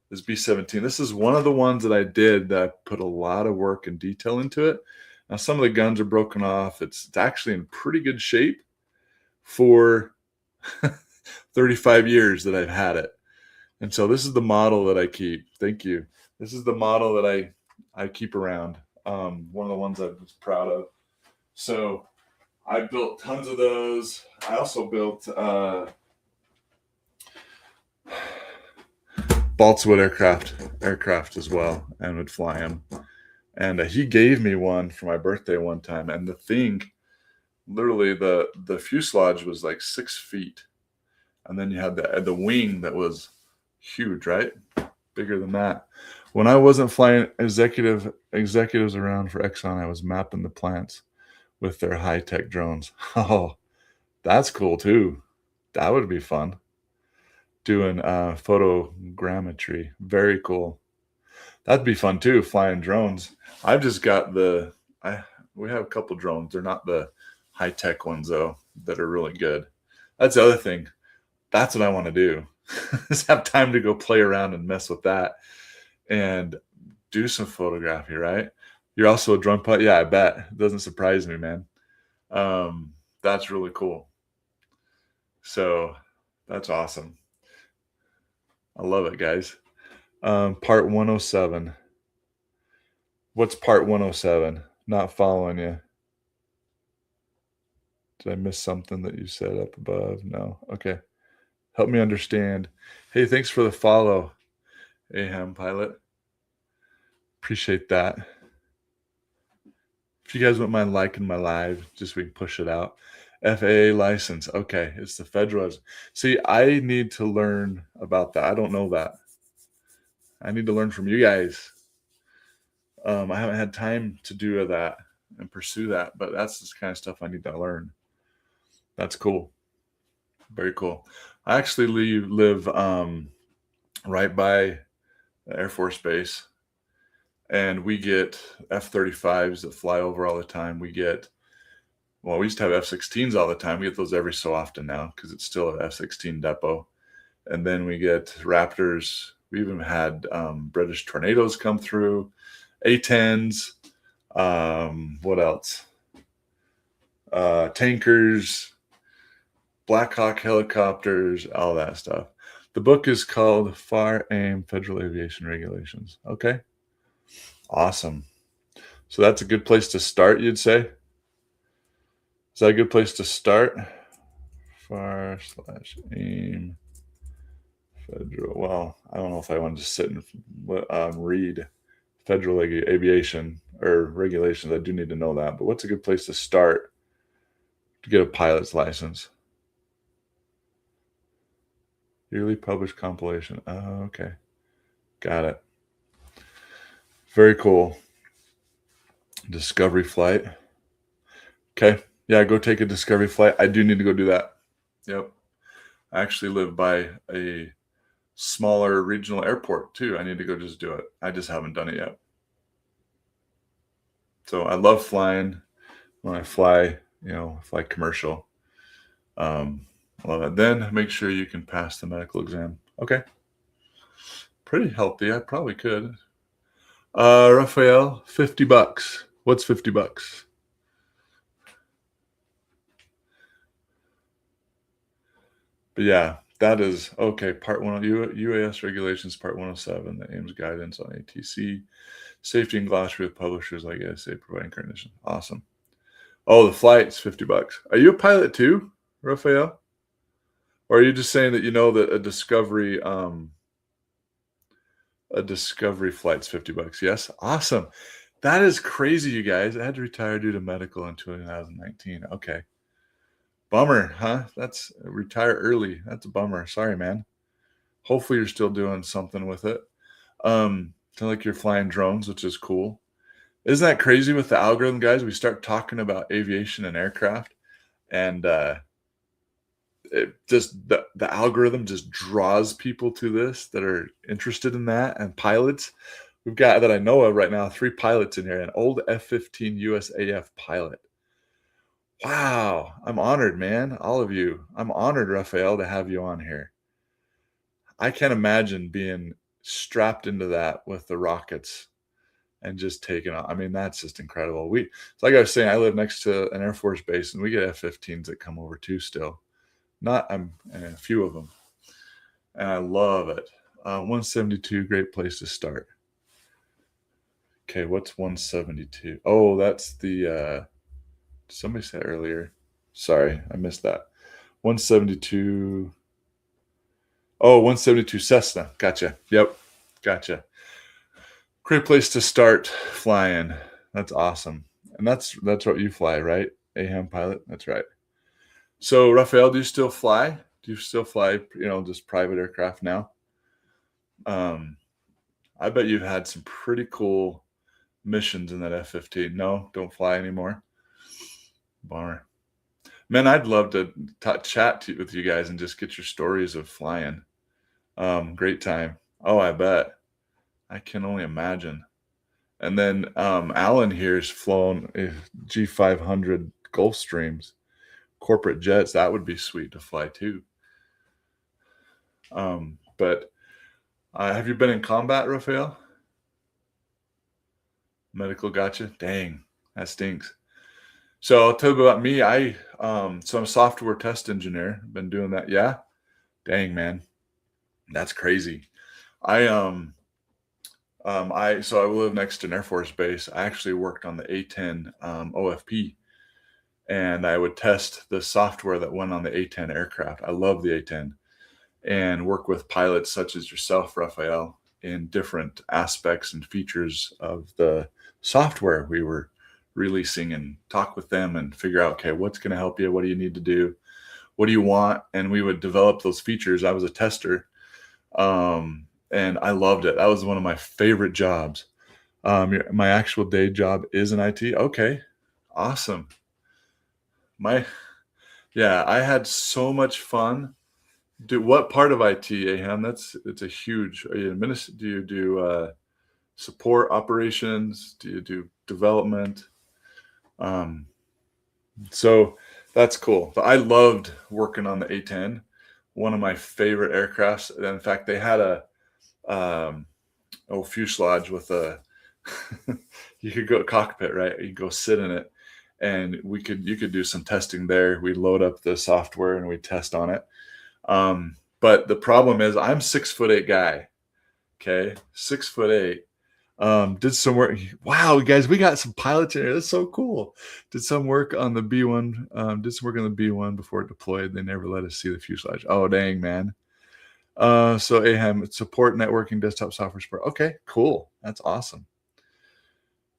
Speaker 1: This B-17. This is one of the ones that I did that I put a lot of work and detail into it. Now some of the guns are broken off. It's actually in pretty good shape for 35 years that I've had it. And so this is the model that I keep. Thank you. This is the model that I keep around. One of the ones I was proud of. So I built tons of those. I also built balsa-wood aircraft as well, and would fly them. And he gave me one for my birthday one time, and the thing, literally the fuselage was like 6 feet, and then you had the wing that was huge, right? Bigger than that. When I wasn't flying executives around for Exxon, I was mapping the plants with their high-tech drones. Oh, that's cool too. That would be fun. Doing photogrammetry. Very cool. That'd be fun too, flying drones. I've just got we have a couple drones. They're not the high-tech ones though, that are really good. That's the other thing. That's what I want to do. Is have time to go play around and mess with that and do some photography, right? You're also a drone pilot? Yeah, I bet. It doesn't surprise me, man. That's really cool. So that's awesome. I love it, guys. Part 107. What's part 107? Not following you. Did I miss something that you said up above? No. Okay. Help me understand. Hey, thanks for the follow, Aham Pilot. Appreciate that. If you guys wouldn't mind liking my live, just so we can push it out. FAA license. Okay, it's the federal. See, I need to learn about that. I don't know that. I need to learn from you guys. I haven't had time to do that and pursue that, but that's the kind of stuff I need to learn. That's cool. Very cool. I actually live right by the Air Force Base, and we get F-35s that fly over all the time. We used to have F-16s all the time. We get those every so often now because it's still an F-16 depot. And then we get Raptors. We even had British Tornadoes come through, A-10s. What else? Tankers, Black Hawk helicopters, all that stuff. The book is called Far Aim Federal Aviation Regulations. Okay. Awesome. So that's a good place to start, you'd say? Is that a good place to start? Far/aim federal. Well, I don't know if I want to just sit and read federal aviation or regulations. I do need to know that. But what's a good place to start to get a pilot's license? Yearly published compilation. Oh, okay. Got it. Very cool. Discovery flight. Okay. Yeah, go take a discovery flight. I do need to go do that. Yep. I actually live by a smaller regional airport too. I need to go just do it. I just haven't done it yet. So I love flying. When I fly, fly commercial. I love it. Then make sure you can pass the medical exam. Okay. Pretty healthy. I probably could. Raphael, $50. What's $50? But yeah, that is okay. Part 1 UAS regulations, part 107, the AIMS guidance on ATC, safety and glossary with publishers like ASA providing condition. Awesome. Oh, the flight's $50. Are you a pilot too, Raphael? Or are you just saying that you know that a discovery flight's $50? Yes, awesome. That is crazy, you guys. I had to retire due to medical in 2019. Okay. Bummer, huh? That's retire early. That's a bummer. Sorry, man. Hopefully you're still doing something with it. Sound like you're flying drones, which is cool. Isn't that crazy with the algorithm, guys? We start talking about aviation and aircraft, and it just the algorithm just draws people to this that are interested in that, and pilots. We've got, that I know of right now, 3 pilots in here, an old F-15 USAF pilot. Wow, I'm honored, man, all of you. I'm honored, Raphael, to have you on here. I can't imagine being strapped into that with the rockets and just taking off. I mean, that's just incredible. Like I was saying, I live next to an Air Force base, and we get F-15s that come over too still. Not a few of them, and I love it. 172, great place to start. Okay, what's 172? Oh, that's the somebody said earlier. Sorry, I missed that. 172. Oh, 172 Cessna. Gotcha. Yep. Gotcha. Great place to start flying. That's awesome. And that's what you fly, right? AHAM pilot. That's right. So, Raphael, do you still fly? Do you still fly, just private aircraft now? I bet you've had some pretty cool missions in that F-15. No, don't fly anymore. Bummer. Man, I'd love to chat with you guys and just get your stories of flying. Great time. Oh, I bet. I can only imagine. And then Alan here's flown G500 Gulfstreams, corporate jets. That would be sweet to fly too. But have you been in combat, Raphael? Medical, gotcha. Dang, that stinks. So I'll tell you about me. So I'm a software test engineer. Been doing that. Yeah. Dang, man, that's crazy. So I live next to an Air Force base. I actually worked on the A-10 OFP, and I would test the software that went on the A-10 aircraft. I love the A-10, and work with pilots such as yourself, Raphael, in different aspects and features of the software we were releasing, and talk with them and figure out, okay, what's going to help you? What do you need to do? What do you want? And we would develop those features. I was a tester. And I loved it. That was one of my favorite jobs. My actual day job is in IT. Okay, awesome. I had so much fun. What part of IT, Aham? It's a huge. Are you do you do support operations? Do you do development? So that's cool. But I loved working on the A-10. One of my favorite aircrafts. And in fact, they had a fuselage with a you could go cockpit, right? You go sit in it, and you could do some testing there. We load up the software and we test on it. But the problem is I'm 6'8" guy. Okay, 6'8". Did some work. Wow, guys, we got some pilots in here. That's so cool. Did some work on the B1. Did some work on the B1 before it deployed. They never let us see the fuselage. Oh, dang, man. So AHAM, support networking, desktop software support. Okay, cool. That's awesome.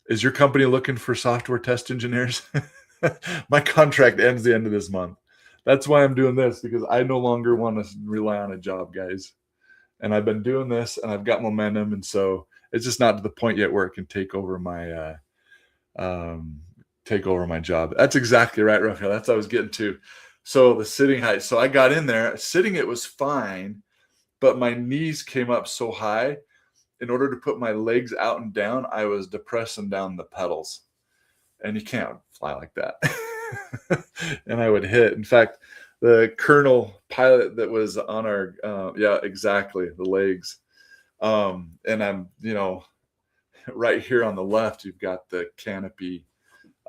Speaker 1: Is your company looking for software test engineers? My contract ends the end of this month. That's why I'm doing this, because I no longer want to rely on a job, guys. And I've been doing this, and I've got momentum, and so it's just not to the point yet where it can take over my job. That's exactly right, Raphael. That's what I was getting to. So the sitting height. So I got in there sitting. It was fine, but my knees came up so high. In order to put my legs out and down, I was depressing down the pedals, and you can't fly like that. And I would hit. In fact, the colonel pilot that was on our, exactly, the legs. And I'm, right here on the left, you've got the canopy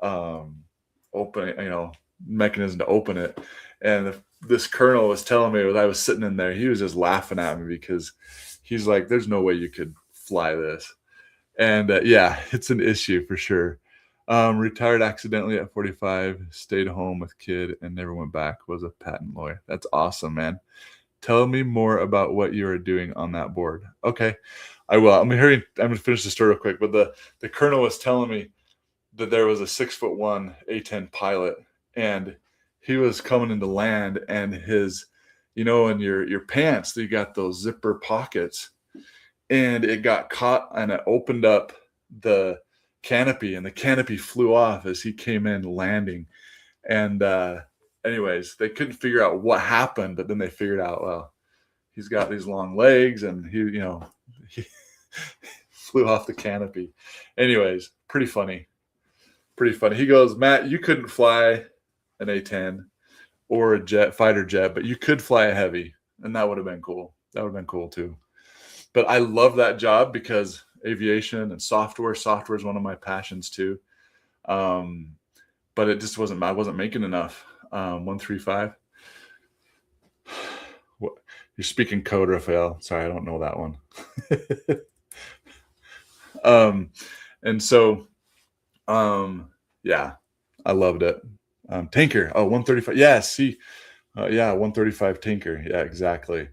Speaker 1: open, mechanism to open it. And this colonel was telling me, as I was sitting in there, he was just laughing at me, because he's like, there's no way you could fly this. And it's an issue for sure. Retired accidentally at 45, stayed home with kid and never went back, was a patent lawyer. That's awesome, man. Tell me more about what you are doing on that board. Okay, I will. I'm going to finish the story real quick, but the colonel was telling me that there was a 6'1" A-10 pilot, and he was coming into land, and his, in your pants, you got those zipper pockets, and it got caught, and it opened up the canopy, and the canopy flew off as he came in landing. And anyways, they couldn't figure out what happened, but then they figured out, well, he's got these long legs, and he flew off the canopy. Anyways, pretty funny. Pretty funny. He goes, Matt, you couldn't fly an A-10 or a fighter jet, but you could fly a heavy, and that would have been cool. That would have been cool too. But I love that job because aviation and software is one of my passions too. But it just wasn't. I wasn't making enough. 135. What, you're speaking code, Rafael. Sorry, I don't know that one. And so, yeah, I loved it. Tanker. Oh, 135. Yeah, see, yeah, 135 Tanker. Yeah, exactly.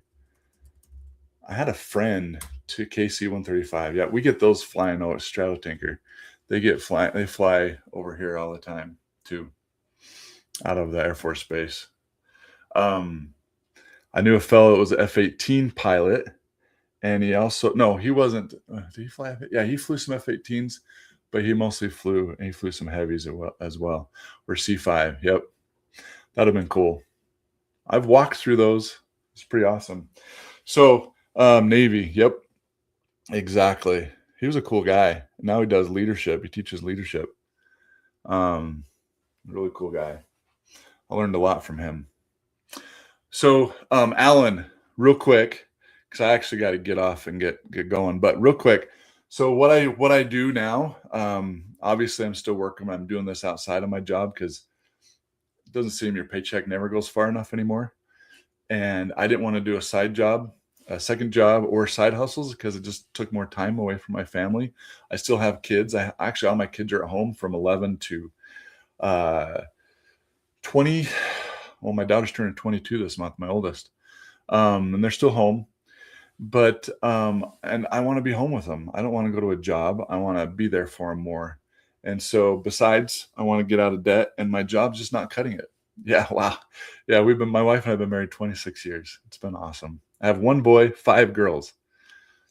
Speaker 1: I had a friend to KC 135. Yeah, we get those flying out Strato Tanker. They fly over here all the time too, out of the Air Force Base. I knew a fellow that was an F-18 pilot, and he wasn't. Did he fly? Yeah, he flew some F-18s, but he mostly flew some heavies as well, or C-5. Yep, that'd have been cool. I've walked through those. It's pretty awesome. So Navy. Yep, exactly. He was a cool guy. Now he does leadership. He teaches leadership. Really cool guy. I learned a lot from him. So, Alan, real quick, because I actually got to get off and get going, but real quick. So what I do now, obviously I'm still working. I'm doing this outside of my job because it doesn't seem your paycheck never goes far enough anymore. And I didn't want to do a second job or side hustles because it just took more time away from my family. I still have kids. Actually, all my kids are at home from 11 to 20. Well, my daughter's turning 22 this month, my oldest. And they're still home. But and I want to be home with them. I don't want to go to a job. I want to be there for them more. And so besides, I want to get out of debt, and my job's just not cutting it. Yeah, wow. Yeah, my wife and I have been married 26 years. It's been awesome. I have 1 boy, 5 girls.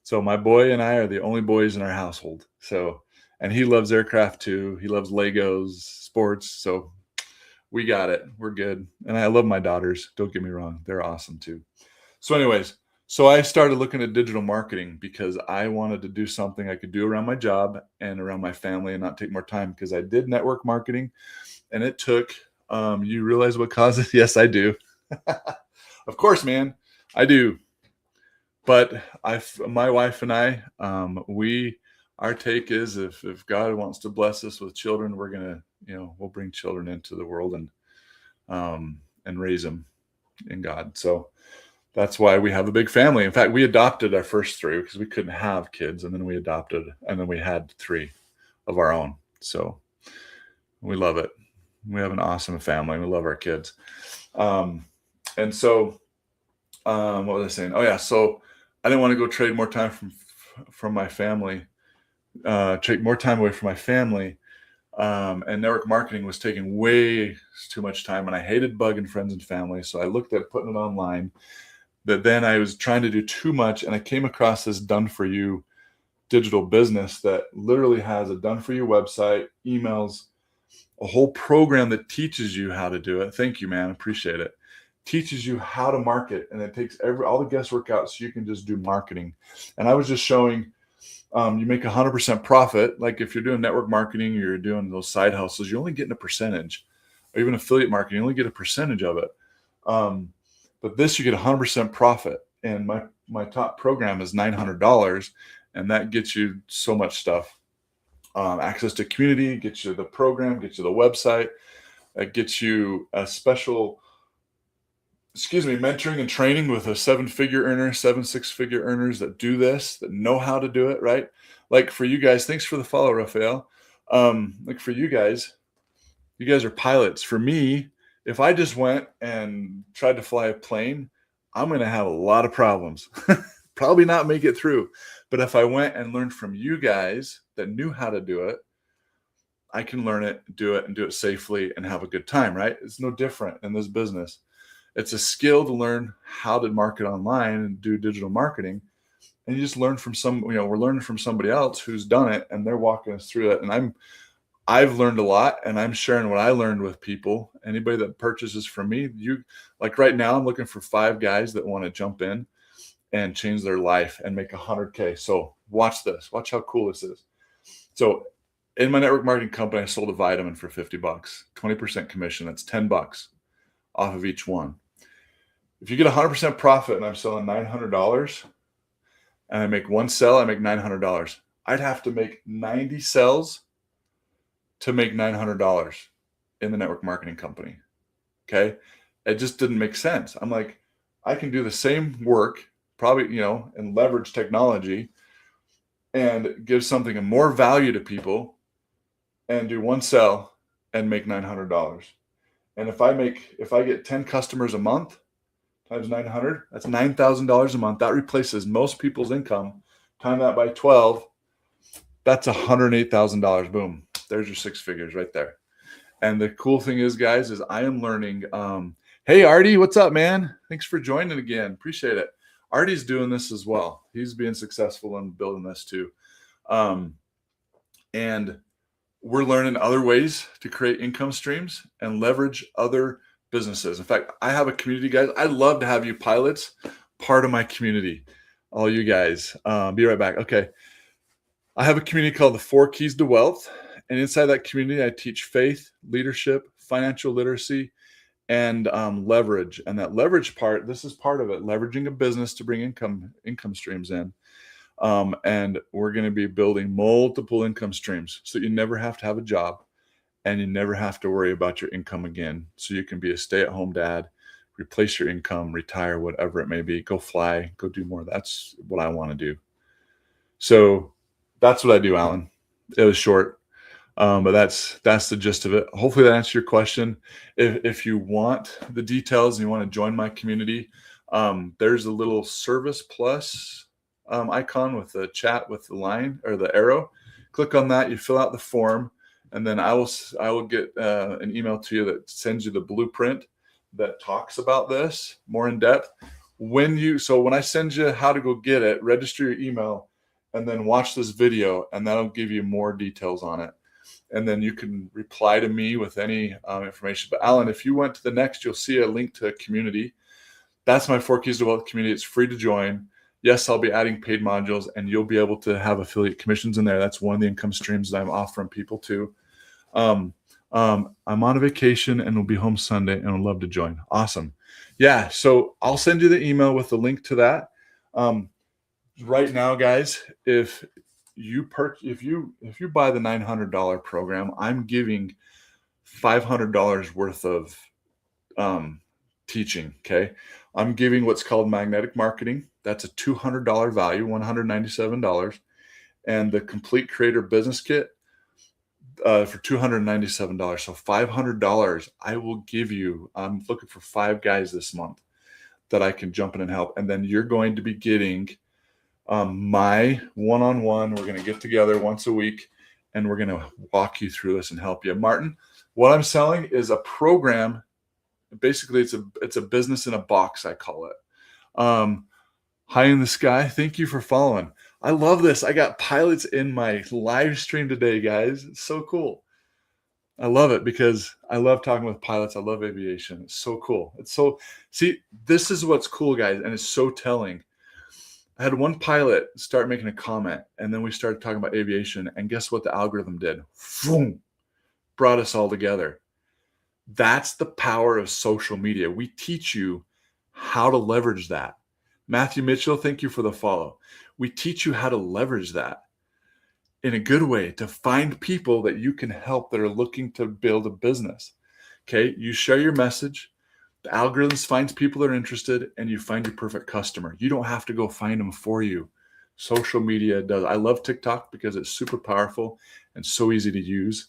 Speaker 1: So my boy and I are the only boys in our household. So, and he loves aircraft too. He loves Legos, sports. So we got it. We're good. And I love my daughters. Don't get me wrong. They're awesome too. So anyways, so I started looking at digital marketing because I wanted to do something I could do around my job and around my family and not take more time, because I did network marketing and it took, you realize what causes? Yes, I do. Of course, man, I do. But my wife and I, our take is if God wants to bless us with children, we're going to, we'll bring children into the world and raise them in God. So that's why we have a big family. In fact, we adopted our first 3 because we couldn't have kids, and then we adopted, and then we had 3 of our own. So we love it. We have an awesome family. We love our kids. And so, what was I saying? Oh yeah. So I didn't want to go trade more time from my family, take more time away from my family. And network marketing was taking way too much time, and I hated bugging friends and family. So I looked at putting it online, but then I was trying to do too much, and I came across this done for you digital business that literally has a done for you website, emails, a whole program that teaches you how to do it. Thank you, man. Appreciate it. Teaches you how to market, and it takes all the guesswork out so you can just do marketing. And I was just showing you make 100% profit. Like if you're doing network marketing, you're doing those side hustles, you're only getting a percentage, or even affiliate marketing, you only get a percentage of it. But this, you get 100% profit. And my top program is $900, and that gets you so much stuff. Access to community, gets you the program, gets you the website, gets you a special, mentoring and training with a 6-figure earners that do this, that know how to do it, right? Like for you guys, thanks for the follow, Rafael. Like for you guys are pilots. For me, if I just went and tried to fly a plane, I'm going to have a lot of problems. Probably not make it through. But if I went and learned from you guys that knew how to do it, I can learn it, do it safely, and have a good time, right? It's no different in this business. It's a skill to learn how to market online and do digital marketing. And you just learn from we're learning from somebody else who's done it, and they're walking us through it. And I've learned a lot, and I'm sharing what I learned with people. Anybody that purchases from me, like right now, I'm looking for 5 guys that want to jump in and change their life and make 100K. So watch this. Watch how cool this is. So in my network marketing company, I sold a vitamin for $50, 20% commission. That's $10 off of each one. If you get 100% profit and I'm selling $900 and I make one sell, I make $900. I'd have to make 90 sells to make $900 in the network marketing company. Okay. It just didn't make sense. I'm like, I can do the same work, probably, and leverage technology and give something of more value to people and do one sell and make $900. And if I get 10 customers a month times 900, that's $9,000 a month. That replaces most people's income. Time that by 12, that's $108,000. Boom. There's your 6 figures right there. And the cool thing is, guys, is I am learning. Hey, Artie, what's up, man? Thanks for joining again. Appreciate it. Artie's doing this as well. He's being successful in building this too. And we're learning other ways to create income streams and leverage other businesses. In fact, I have a community, guys. I'd love to have you pilots part of my community. All you guys. Be right back. Okay. I have a community called the 4 Keys to Wealth. And inside that community, I teach faith, leadership, financial literacy, and leverage. And that leverage part, this is part of it, leveraging a business to bring income streams in. And we're going to be building multiple income streams so you never have to have a job and you never have to worry about your income again. So you can be a stay-at-home dad, replace your income, retire, whatever it may be, go fly, go do more. That's what I want to do. So that's what I do, Alan. It was short. But that's the gist of it. Hopefully that answers your question. If you want the details and you want to join my community, there's a little Service Plus icon with the chat with the line or the arrow. Click on that. You fill out the form, and then I will get an email to you that sends you the blueprint that talks about this more in depth. When I send you how to go get it, register your email, and then watch this video, and that'll give you more details on it. And then you can reply to me with any information. But Alan, if you went to the next, you'll see a link to a community. That's my 4 Keys to Wealth community. It's free to join. Yes, I'll be adding paid modules, and you'll be able to have affiliate commissions in there. That's one of the income streams that I'm offering people too. I'm on a vacation and will be home Sunday, and would love to join. Awesome. Yeah, so I'll send you the email with the link to that. Right now, guys, if you buy the $900 program, I'm giving $500 worth of teaching. Okay. I'm giving what's called magnetic marketing. That's a $200 value, $197, and the complete creator business kit for $297. So $500 I will give you. I'm looking for 5 guys this month that I can jump in and help. And then you're going to be getting my one-on-one. We're going to get together once a week and we're going to walk you through this and help you. Martin, what I'm selling is a program. Basically it's a business in a box, I call it. High in the Sky, thank you for following. I love this. I got pilots in my live stream today, guys. It's so cool. I love it because I love talking with pilots. I love aviation. It's so cool. See, this is what's cool, guys, and it's so telling. I had one pilot start making a comment, and then we started talking about aviation, and guess what the algorithm did? Boom, brought us all together. That's the power of social media. We teach you how to leverage that. Matthew Mitchell, thank you for the follow. We teach you how to leverage that in a good way to find people that you can help that are looking to build a business. Okay, you share your message. The algorithms finds people that are interested, and you find your perfect customer. You don't have to go find them for you. Social media does. I love TikTok because it's super powerful and so easy to use.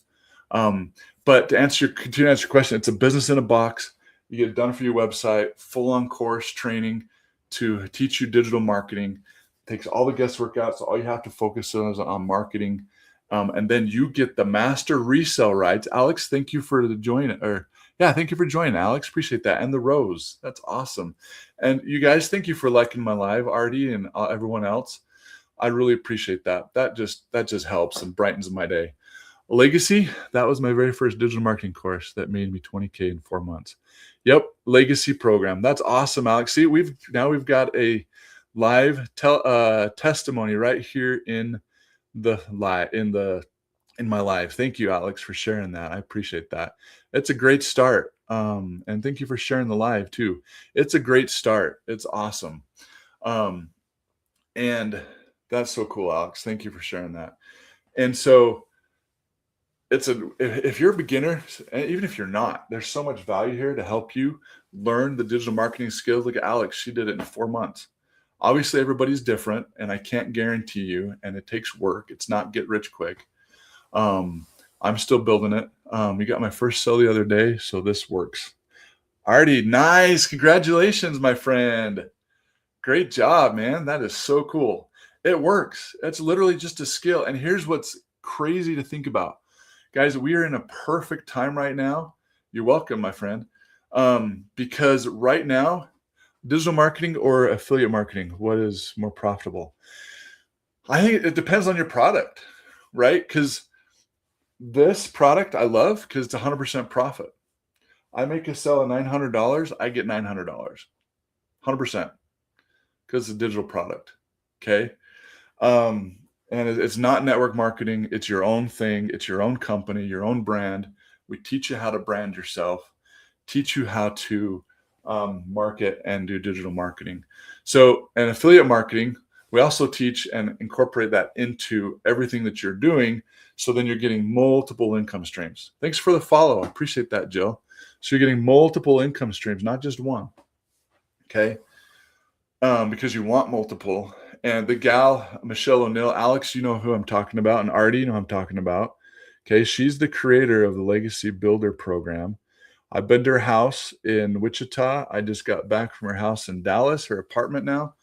Speaker 1: But to continue to answer your question, it's a business in a box. You get it done for your website, full-on course training to teach you digital marketing. Takes all the guesswork out, so all you have to focus on is on marketing. And then you get the master resale rights. Alex, thank you for joining. Thank you for joining, Alex. Appreciate that. And the Rose, that's awesome. And you guys, thank you for liking my live, Artie, and everyone else. I really appreciate that. That just helps and brightens my day. Legacy, that was my very first digital marketing course that made me $20K in 4 months. Yep, Legacy program. That's awesome, Alex. See, we've got a live testimony right here in the live in my live. Thank you, Alex, for sharing that. I appreciate that. It's a great start. And thank you for sharing the live too. It's a great start. It's awesome. Um, and that's so cool, Alex. Thank you for sharing that. And so if you're a beginner, and even if you're not, there's so much value here to help you learn the digital marketing skills. Look at Alex, she did it in 4 months. Obviously, everybody's different, and I can't guarantee you, and it takes work. It's not get rich quick. I'm still building it. We got my first sale the other day, so this works. Artie, nice. Congratulations, my friend. Great job, man. That is so cool. It works. It's literally just a skill. And here's what's crazy to think about. Guys, we are in a perfect time right now. You're welcome, my friend. Because right now, digital marketing or affiliate marketing, what is more profitable? I think it depends on your product, right? Because this product I love because it's 100% profit. I make a sale of $900, I get $900, 100%, because it's a digital product. Okay. And it's not network marketing. It's your own thing. It's your own company, your own brand. We teach you how to brand yourself, teach you how to market and do digital marketing. So, and affiliate marketing, we also teach and incorporate that into everything that you're doing. So then you're getting multiple income streams. Thanks for the follow. I appreciate that, Jill. So you're getting multiple income streams, not just one. Okay. Because you want multiple. And the gal, Michelle O'Neill, Alex, you know who I'm talking about, and Artie, you know who I'm talking about. Okay. She's the creator of the Legacy Builder program. I've been to her house in Wichita. I just got back from her house in Dallas, her apartment now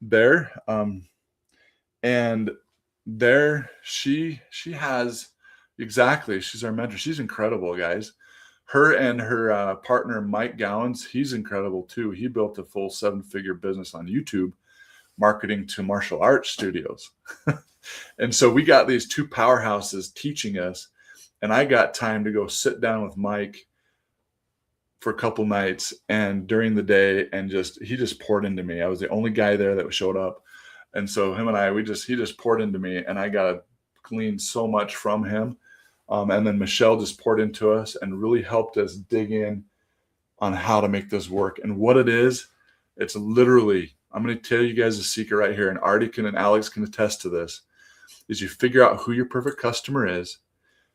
Speaker 1: there. And there she has exactly, she's our mentor. She's incredible, guys. Her and her partner, Mike Gowans, he's incredible too. He built a full 7-figure business on YouTube, marketing to martial arts studios. And so we got these two powerhouses teaching us, and I got time to go sit down with Mike for a couple nights and during the day, and he just poured into me. I was the only guy there that showed up. And so him and I, he just poured into me, and I got to glean so much from him. And then Michelle just poured into us and really helped us dig in on how to make this work. And what it is, it's literally, I'm going to tell you guys a secret right here, and Artie and Alex can attest to this, is you figure out who your perfect customer is,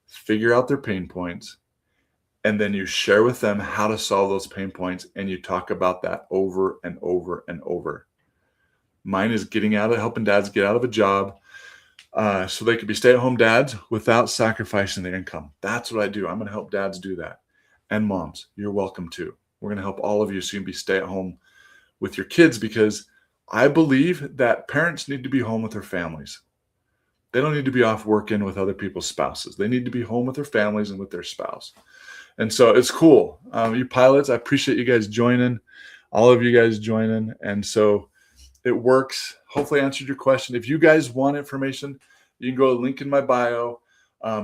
Speaker 1: figure out their pain points, and then you share with them how to solve those pain points, and you talk about that over and over and over. Mine is helping dads get out of a job so they could be stay-at-home dads without sacrificing their income. That's what I do. I'm going to help dads do that. And moms, you're welcome to. We're going to help all of you so you can be stay-at-home with your kids, because I believe that parents need to be home with their families. They don't need to be off working with other people's spouses. They need to be home with their families and with their spouse. And so it's cool. You pilots, I appreciate you guys joining, all of you guys joining. And so it works. Hopefully I answered your question. If you guys want information, you can go to the link in my bio,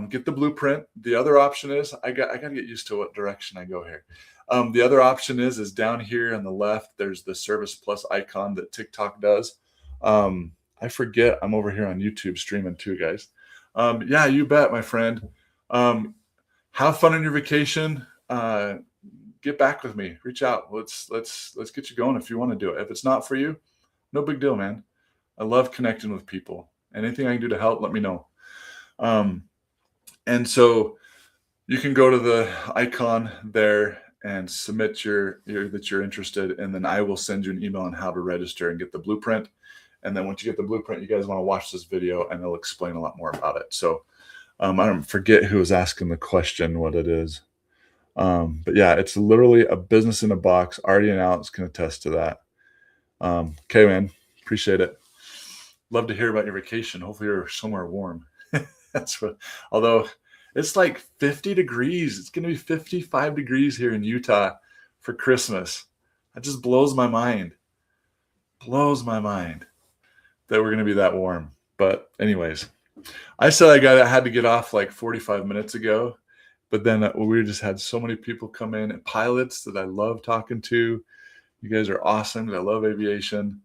Speaker 1: get the blueprint. The other option is, I got to get used to what direction I go here. The other option is down here on the left, there's the Service Plus icon that TikTok does. I forget I'm over here on YouTube streaming too, guys. Yeah, you bet, my friend. Have fun on your vacation. Get back with me. Reach out. Let's get you going if you want to do it. If it's not for you, no big deal, man. I love connecting with people. Anything I can do to help, let me know. And so you can go to the icon there and submit that you're interested, and then I will send you an email on how to register and get the blueprint. And then once you get the blueprint, you guys want to watch this video, and it'll explain a lot more about it. So I don't forget who was asking the question, what it is. But yeah, it's literally a business in a box. Artie and Alex can attest to that. Okay, man. Appreciate it. Love to hear about your vacation. Hopefully you're somewhere warm. Although it's like 50 degrees. It's going to be 55 degrees here in Utah for Christmas. That just blows my mind. Blows my mind that we're going to be that warm. But anyways, I said I had to get off like 45 minutes ago. But then we just had so many people come in, and pilots that I love talking to. You guys are awesome. I love aviation.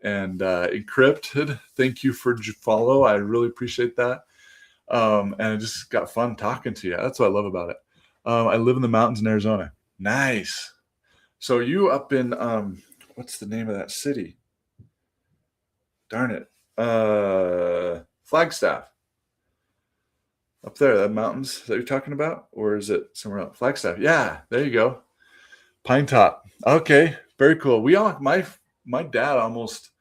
Speaker 1: And Encrypted, thank you for follow. I really appreciate that. And it just got fun talking to you. That's what I love about it. I live in the mountains in Arizona. Nice. So you up in what's the name of that city? Darn it. Flagstaff. Up there, that mountains that you're talking about? Or is it somewhere else? Flagstaff. Yeah, there you go. Pine Top. Okay, very cool. We all my dad almost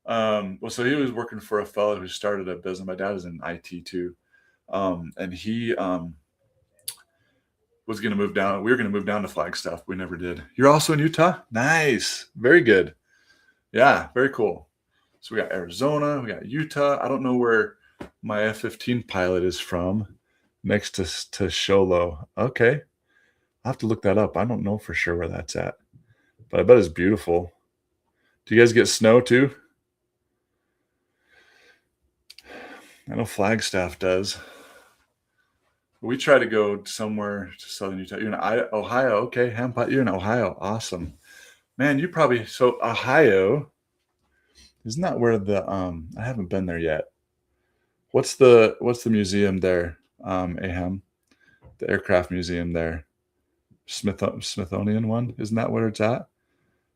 Speaker 1: well, so he was working for a fellow who started a business. My dad is in IT too. And he was going to move down. We were going to move down to Flagstaff. We never did. You're also in Utah? Nice. Very good. Yeah, very cool. So we got Arizona, we got Utah. I don't know where my F-15 pilot is from, next to Sholo. Okay. I'll have to look that up. I don't know for sure where that's at, but I bet it's beautiful. Do you guys get snow too? I know Flagstaff does. We try to go somewhere to southern Utah. You're in Ohio. Okay, you're in Ohio. Awesome. Man, you probably so Ohio. Isn't that where the I haven't been there yet. What's the museum there? Aham, the aircraft museum there. Smithsonian one. Isn't that where it's at?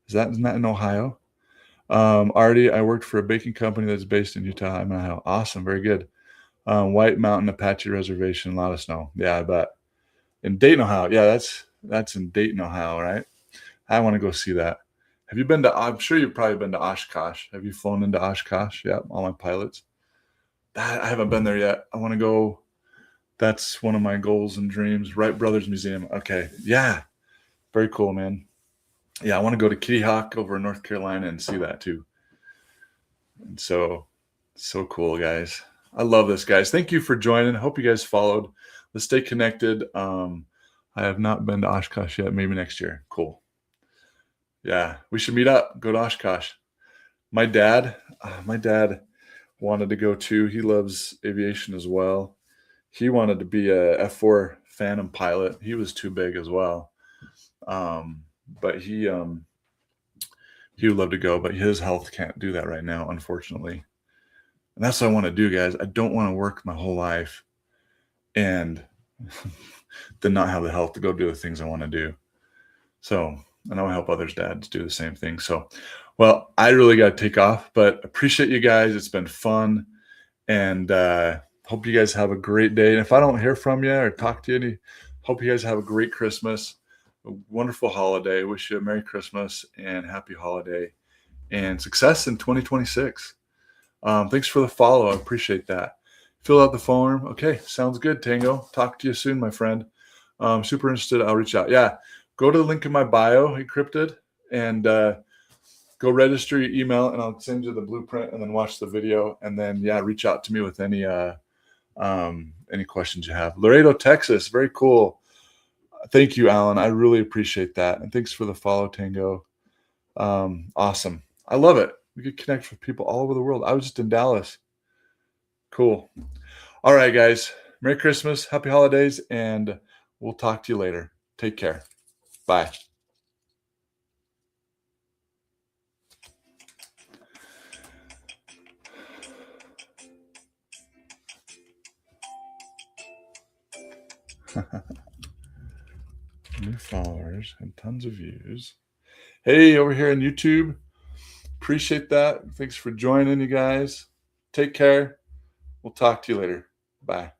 Speaker 1: Isn't that in Ohio? Artie, I worked for a baking company that's based in Utah. I'm in Ohio. Awesome, very good. White Mountain Apache Reservation, a lot of snow. Yeah, I bet. In Dayton, Ohio. Yeah, that's in Dayton, Ohio, right? I want to go see that. Have you been to? I'm sure you've probably been to Oshkosh. Have you flown into Oshkosh? Yeah, all my pilots. I haven't been there yet. I want to go. That's one of my goals and dreams. Wright Brothers Museum. Okay, yeah, very cool, man. Yeah, I want to go to Kitty Hawk over in North Carolina and see that too. And so cool, guys. I love this, guys. Thank you for joining. Hope you guys followed. Let's stay connected. I have not been to Oshkosh yet. Maybe next year. Cool. Yeah, we should meet up. Go to Oshkosh. My dad wanted to go too. He loves aviation as well. He wanted to be a F4 Phantom pilot. He was too big as well. But he would love to go, but his health can't do that right now, unfortunately. And that's what I want to do, guys. I don't want to work my whole life and then not have the health to go do the things I want to do. So, and I want to help others' dads do the same thing. So, well, I really got to take off, but appreciate you guys. It's been fun. And hope you guys have a great day. And if I don't hear from you or talk to you, hope you guys have a great Christmas, a wonderful holiday. Wish you a Merry Christmas and Happy Holiday and success in 2026. Thanks for the follow. I appreciate that. Fill out the form. Okay, sounds good, Tango. Talk to you soon, my friend. Super interested. I'll reach out. Yeah, go to the link in my bio, Encrypted, and go register your email, and I'll send you the blueprint, and then watch the video, and then reach out to me with any questions you have. Laredo, Texas, very cool. Thank you, Alan. I really appreciate that, and thanks for the follow, Tango. Awesome. I love it. We could connect with people all over the world. I was just in Dallas. Cool. All right, guys. Merry Christmas, Happy Holidays, and we'll talk to you later. Take care. Bye. New followers and tons of views. Hey, over here on YouTube. Appreciate that. Thanks for joining, you guys. Take care. We'll talk to you later. Bye.